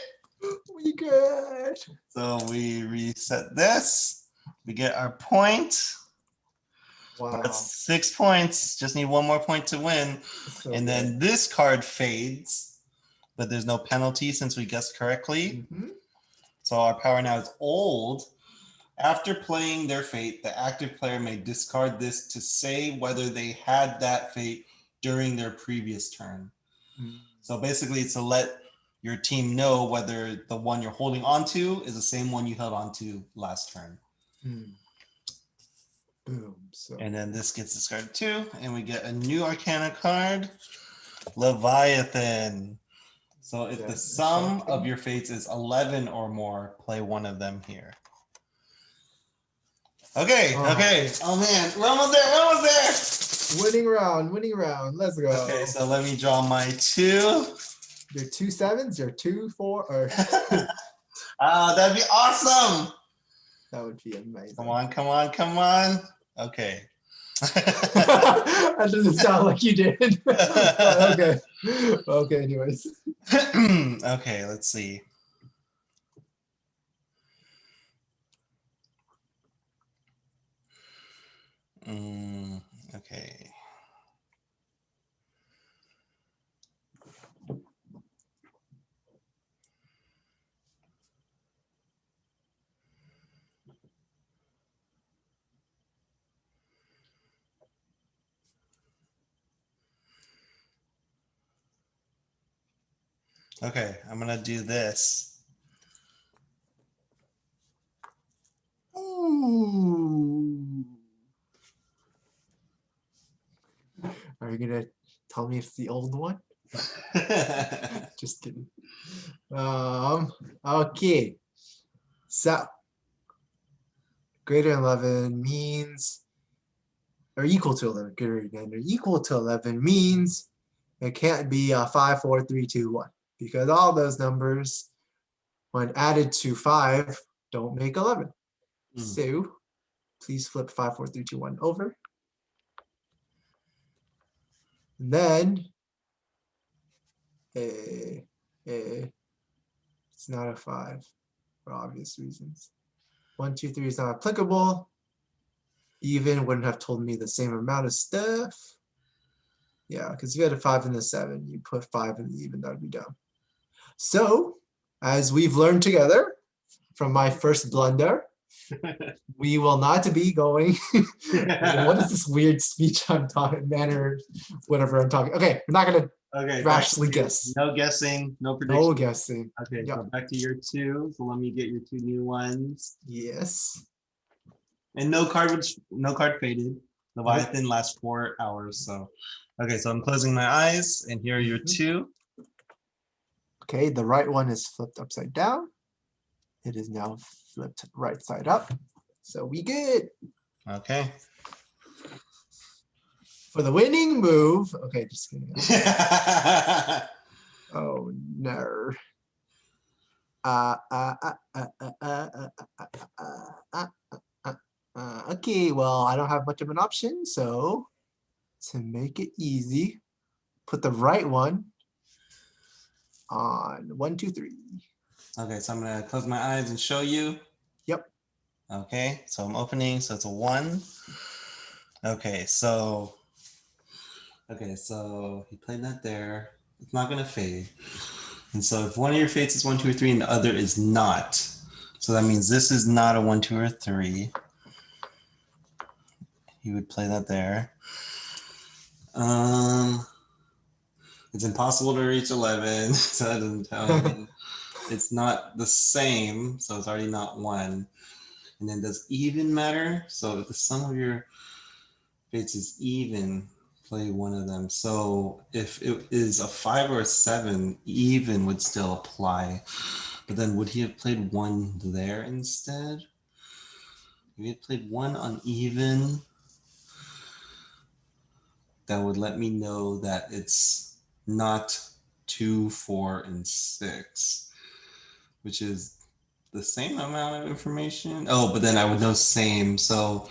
We good. So we reset this. We get our point. Wow. That's 6 points. Just need 1 more point to win. So and then this card fades, but there's no penalty since we guessed correctly. So our power now is old. After playing their fate, the active player may discard this to say whether they had that fate during their previous turn. So basically it's to let your team know whether the one you're holding onto is the same one you held onto last turn. Boom. So. And then this gets discarded too, and we get a new Arcana card, Leviathan. So if the sum of your fates is 11 or more, play one of them here. Okay, okay. Oh man, we're almost there, we're almost there. Winning round, let's go. Okay, so let me draw my 2. Your 2 7s, your 2 4, or that'd be awesome. That would be amazing. Come on, come on, come on. Okay. That doesn't sound like you did. But okay. Okay, anyways. Okay, let's see. Okay. Okay, I'm gonna do this. Ooh. Are you gonna tell me it's the old one? Just kidding. Okay. So greater than 11 means, or equal to 11, greater than or equal to 11 means it can't be 5, 4, 3, 2, 1, because all those numbers, when added to 5, don't make 11. So please flip 5, 4, 3, 2, 1 over. And then it's not a 5 for obvious reasons. 1, 2, 3 is not applicable. Even wouldn't have told me the same amount of stuff. Yeah, because if you had a 5 and a 7, you put 5 in the even, that would be dumb. So, as we've learned together from my first blunder, we will not be going. What is this weird speech I'm talking, manner, whatever I'm talking? Okay, we're not gonna rashly guess. No guessing, no prediction. No guessing. Okay, Yep. so back to your 2. So let me get your 2 new ones. Yes. And no card faded. Leviathan lasts 4 hours. So okay, so I'm closing my eyes, and here are your 2. Okay, the right one is flipped upside down. It is now flipped right side up. So we good. Okay. For the winning move. Okay, just kidding. Oh no. Okay, well, I don't have much of an option, so to make it easy, put the right one on 1, 2, 3. Okay, so I'm gonna close my eyes and show you. Yep. Okay, so I'm opening, so it's a 1. Okay, so he played that there. It's not gonna fade. And so if one of your fates is 1, 2, or 3, and the other is not, so that means this is not a 1, 2, or 3. He would play that there. It's impossible to reach 11, so that doesn't tell me. It's not the same, so it's already not 1. And then does even matter? So if the sum of your fates is even, play one of them. So if it is a 5 or a 7, even would still apply. But then would he have played 1 there instead? If he had played 1 on even, that would let me know that it's not 2, 4, and 6, which is the same amount of information. Oh, but then I would know same. So,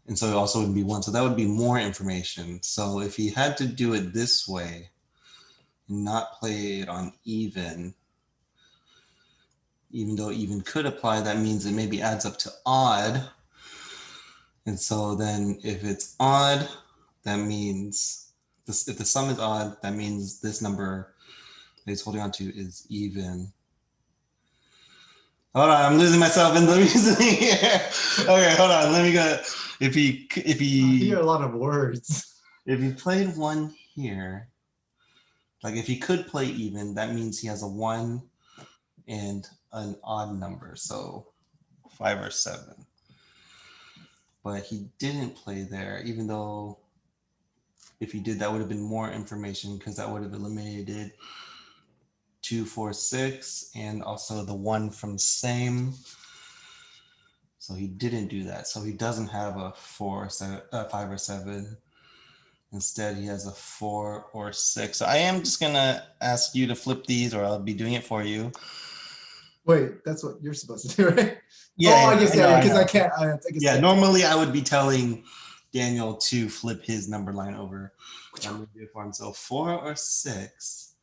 and so it also would be 1. So that would be more information. So if he had to do it this way and not play it on even though even could apply, that means it maybe adds up to odd. And so then if it's odd, that means this, if the sum is odd, that means this number that he's holding on to is even. Hold on, I'm losing myself in the reasoning here. Okay, hold on. Let me go. If he I hear a lot of words. If he played 1 here, like if he could play even, that means he has a 1 and an odd number, so 5 or 7. But he didn't play there, even though if he did, that would have been more information, because that would have eliminated 2, 4, 6, and also the 1 from same. So he didn't do that. So he doesn't have a 4, 5, or 7. Instead, he has a 4 or 6. So I am just gonna ask you to flip these, or I'll be doing it for you. Wait, that's what you're supposed to do, right? Yeah. Oh, I guess, yeah, because I can't. I guess, yeah, normally I would be telling Daniel to flip his number line over. I'm gonna do it for him. So 4 or 6.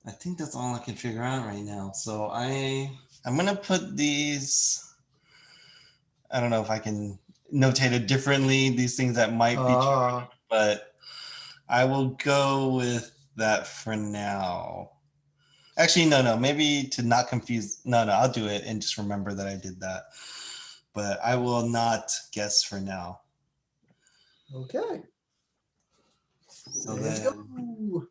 I think that's all I can figure out right now. So I'm gonna put these. I don't know if I can notate it differently. These things that might be true, but I will go with that for now. Actually, no. Maybe to not confuse. No. I'll do it and just remember that I did that. But I will not guess for now. Okay. So then,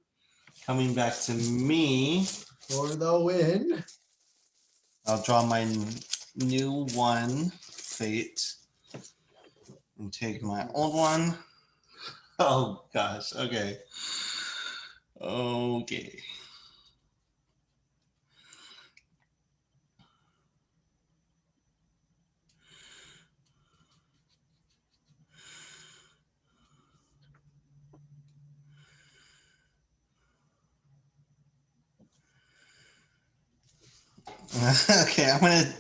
coming back to me for the win. I'll draw my new one, Fate, and take my old one. Oh gosh. Okay. Okay. Okay, I'm gonna.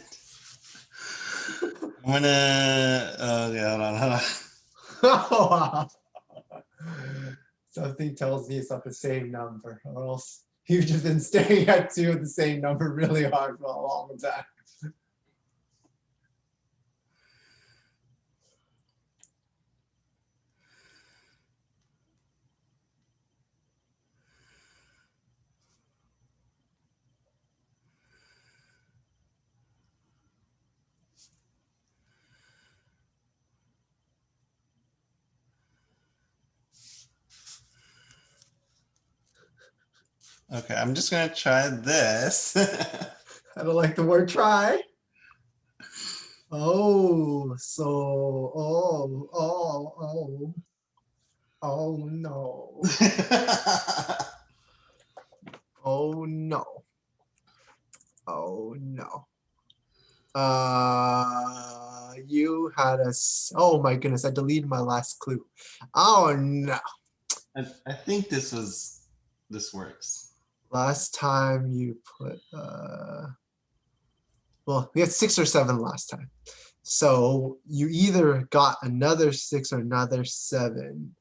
Okay, hold on. Something tells me it's not the same number, or else you've just been staring at two of the same number really hard for a long time. Okay, I'm just gonna try this. I don't like the word try. Oh, so, oh no. Oh no. Oh no. You had oh my goodness, I deleted my last clue. Oh no. I think this works. Last time you put well, we had 6 or 7 last time. So you either got another 6 or another 7.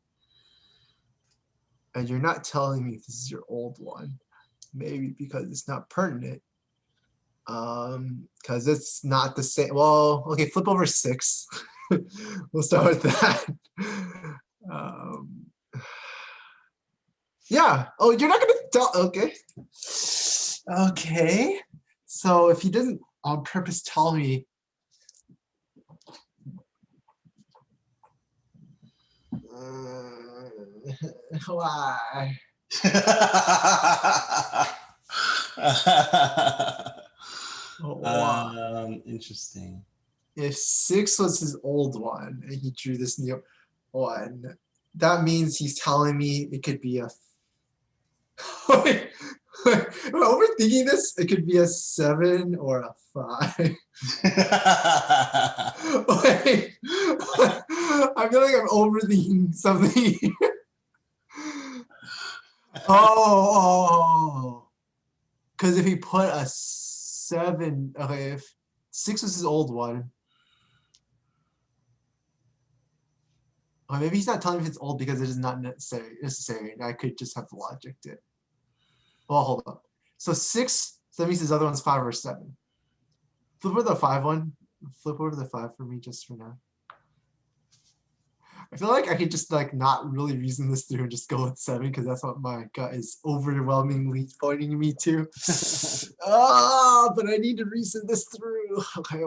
And you're not telling me if this is your old one. Maybe because it's not pertinent. Because it's not the same. Well, okay, flip over 6. We'll start with that. Yeah. Oh, you're not gonna tell. Okay. Okay. So if he doesn't on purpose tell me, why? Interesting. If 6 was his old one and he drew this new one, that means he's telling me it could be a. Wait, am I overthinking this? It could be a 7 or a 5. Wait, I feel like I'm overthinking something. Oh, because if he put a 7, okay, if 6 was his old one, or maybe he's not telling me if it's old because it is not necessary. And I could just have logicked it. Well, hold up. So 6, so that means his other one's 5 or 7. Flip over the 5 one. Flip over the 5 for me just for now. I feel like I could just like not really reason this through and just go with 7 because that's what my gut is overwhelmingly pointing me to. But I need to reason this through. Okay,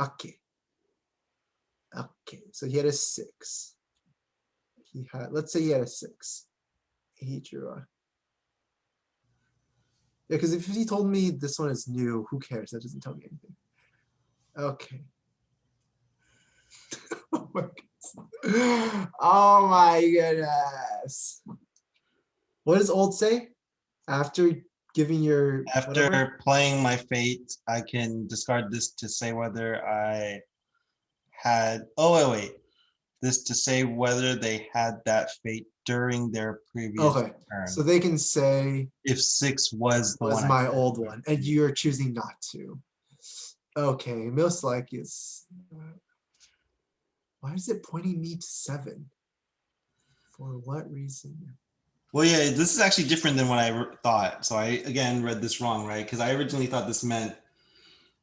okay. So he had a 6. He had, let's say he had a 6. He drew a. Yeah, because if he told me this one is new, who cares? That doesn't tell me anything. Okay. Oh my goodness. Oh my goodness. What does old say? After giving your After playing my fate, I can discard this to say whether I had wait. This to say whether they had that fate during their previous turn. So they can say if 6 was the one my old one, and you're choosing not to. Okay, most likely it's. Why is it pointing me to 7? For what reason? Well, yeah, this is actually different than what I thought. So I, again, read this wrong, right? Because I originally thought this meant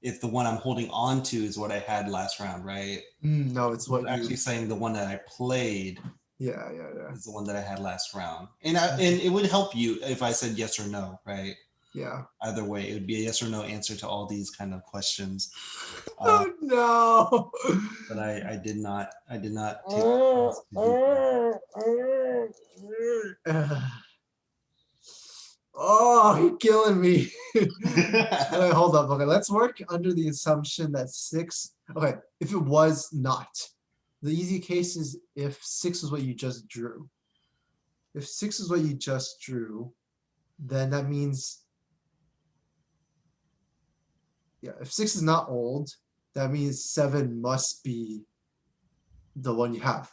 if the one I'm holding on to is what I had last round, right? No, it's what It's you. actually saying the one that I played Yeah. is the one that I had last round. And it would help you if I said yes or no, right? Yeah. Either way, it would be a yes or no answer to all these kind of questions. Oh no. But I did not take the chance to do Oh, you're killing me. that. Okay, hold up. Okay, let's work under the assumption that 6. Okay, if it was not, the easy case is if 6 is what you just drew. If 6 is what you just drew, then that means, yeah, if 6 is not old, that means 7 must be the one you have.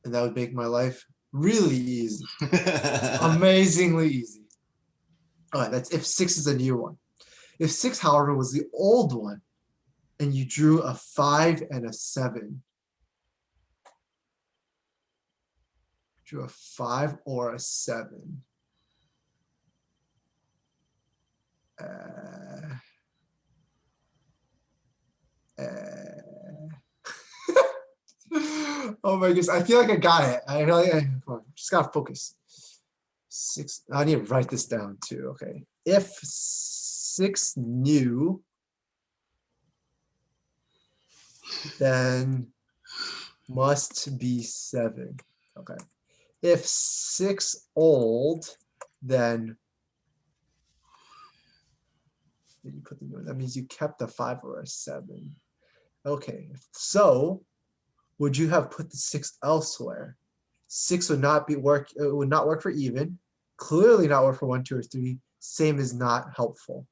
And that would make my life really easy. Amazingly easy. All right, that's if 6 is a new one. If 6, however, was the old one, and you drew a 5 and a 7, drew a 5 or a 7. Uh, oh my goodness, I feel like I got it. I feel like come on, just gotta focus. 6. I need to write this down too. Okay, if 6 new, then must be 7. Okay. If 6 old, then did you put the that means you kept a 5 or a 7. Okay, so would you have put the 6 elsewhere? 6 would not be work. It would not work for even. Clearly not work for 1, 2, or 3. Same is not helpful.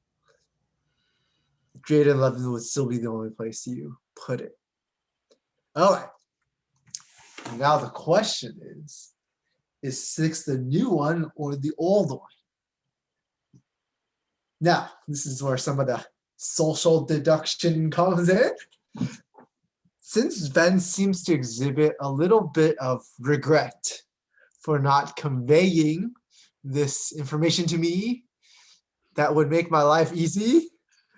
Greater than 11 would still be the only place you put it. All right. Now the question is 6 the new one or the old one? Now, this is where some of the social deduction comes in. Since Ben seems to exhibit a little bit of regret for not conveying this information to me that would make my life easy,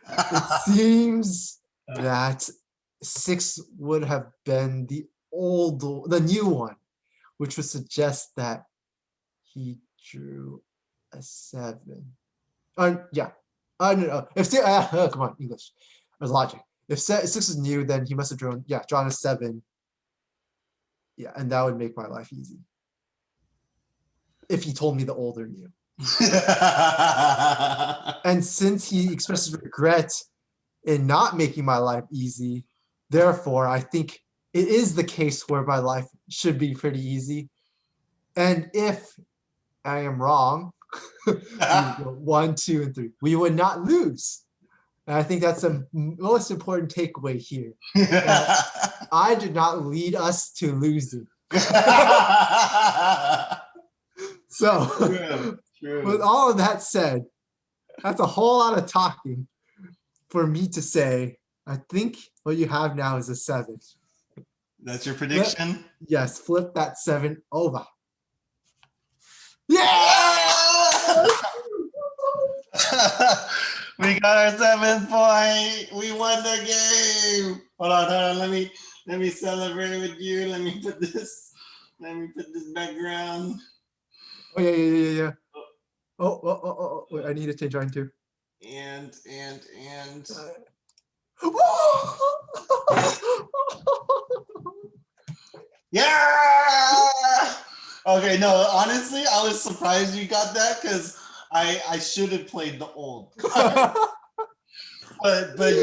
it seems that 6 would have been the new one, which would suggest that he drew a 7. Yeah. No. If come on, English. There's logic. If 6 is new, then he must have drawn a 7. Yeah, and that would make my life easy. If he told me the older new. And since he expresses regret in not making my life easy, therefore I think it is the case where my life should be pretty easy. And if I am wrong, 1, 2, and 3, we would not lose. And I think that's the most important takeaway here. I did not lead us to losing. So, True. with all of that said, that's a whole lot of talking for me to say. I think what you have now is a 7. That's your prediction? Yes, flip that 7 over. Yeah! We got our 7th point. We won the game. Hold on. Let me celebrate with you. Let me put this background. Oh yeah. Oh, wait, I need to change mine too. And yeah. Okay, no, honestly, I was surprised you got that because I should have played the old card. but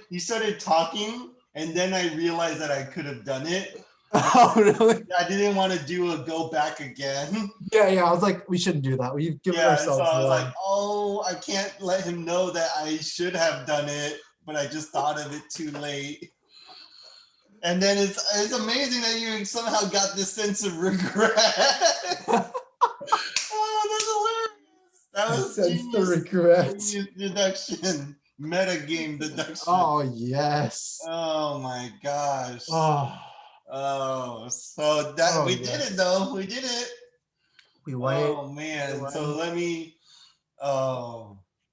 you started talking, and then I realized that I could have done it. Oh really? I didn't want to do a go back again. Yeah. I was like, we shouldn't do that. We've given ourselves so I was one. like, oh, I can't let him know that I should have done it, but I just thought of it too late. And then it's amazing that you somehow got this sense of regret. Oh, that's hilarious. That was sense the regret. Genius deduction. Metagame deduction. Oh yes. Oh my gosh. Oh, Oh, so that oh we did yes. it though. We did it. We wait. Oh man. We So win. let me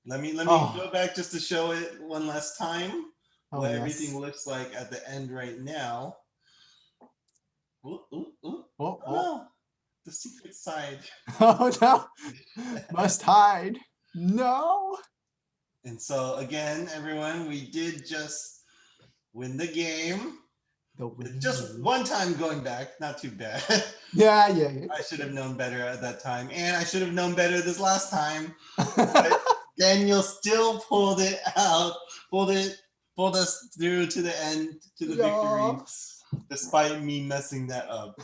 let me Oh, go back just to show it one last time oh what everything yes. looks like at the end right now. Ooh, ooh, ooh. Oh, oh. Oh, the secret side. Oh no. Must hide. No. And so again, everyone, we did just win the game. The winning Just move. one time going back, not too bad. Yeah, yeah. I should have known better at that time, and I should have known better this last time. Yeah. Daniel still pulled it out, pulled us through to the end, to the victory, Yes. despite me messing that up.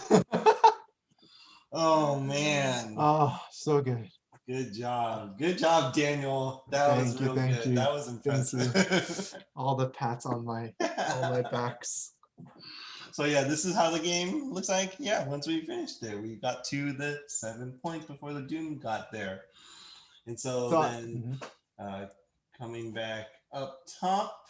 Oh man. Oh, so good. Good job. Good job, Daniel. That was Thank you, real thank good. you. That was Thank you. impressive. All the pats on my backs. So yeah, this is how the game looks like. Yeah, once we finished it, we got to the 7 points before the Doom got there. And so then coming back up top.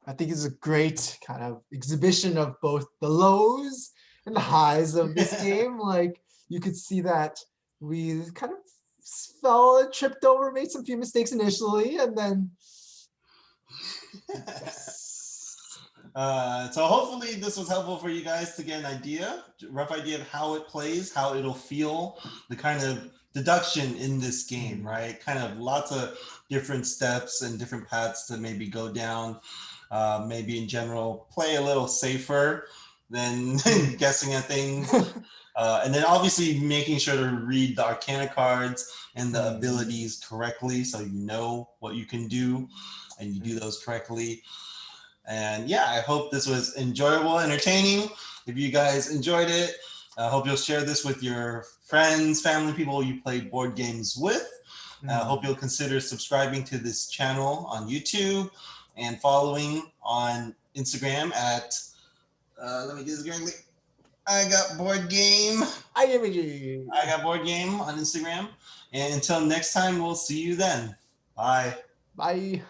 I think it's a great kind of exhibition of both the lows and the highs of this game. Like you could see that we kind of fell and tripped over, made some few mistakes initially, and then So hopefully this was helpful for you guys to get an idea, rough idea of how it plays, how it'll feel, the kind of deduction in this game, right? Kind of lots of different steps and different paths to maybe go down. Maybe in general, play a little safer than guessing at things. And then obviously making sure to read the Arcana cards and the abilities correctly so you know what you can do and you do those correctly. And yeah, I hope this was enjoyable, entertaining. If you guys enjoyed it, I hope you'll share this with your friends, family, people you play board games with. I hope you'll consider subscribing to this channel on YouTube and following on Instagram at, let me get this correctly. I got board game. IGBG. I got board game on Instagram. And until next time, we'll see you then. Bye. Bye.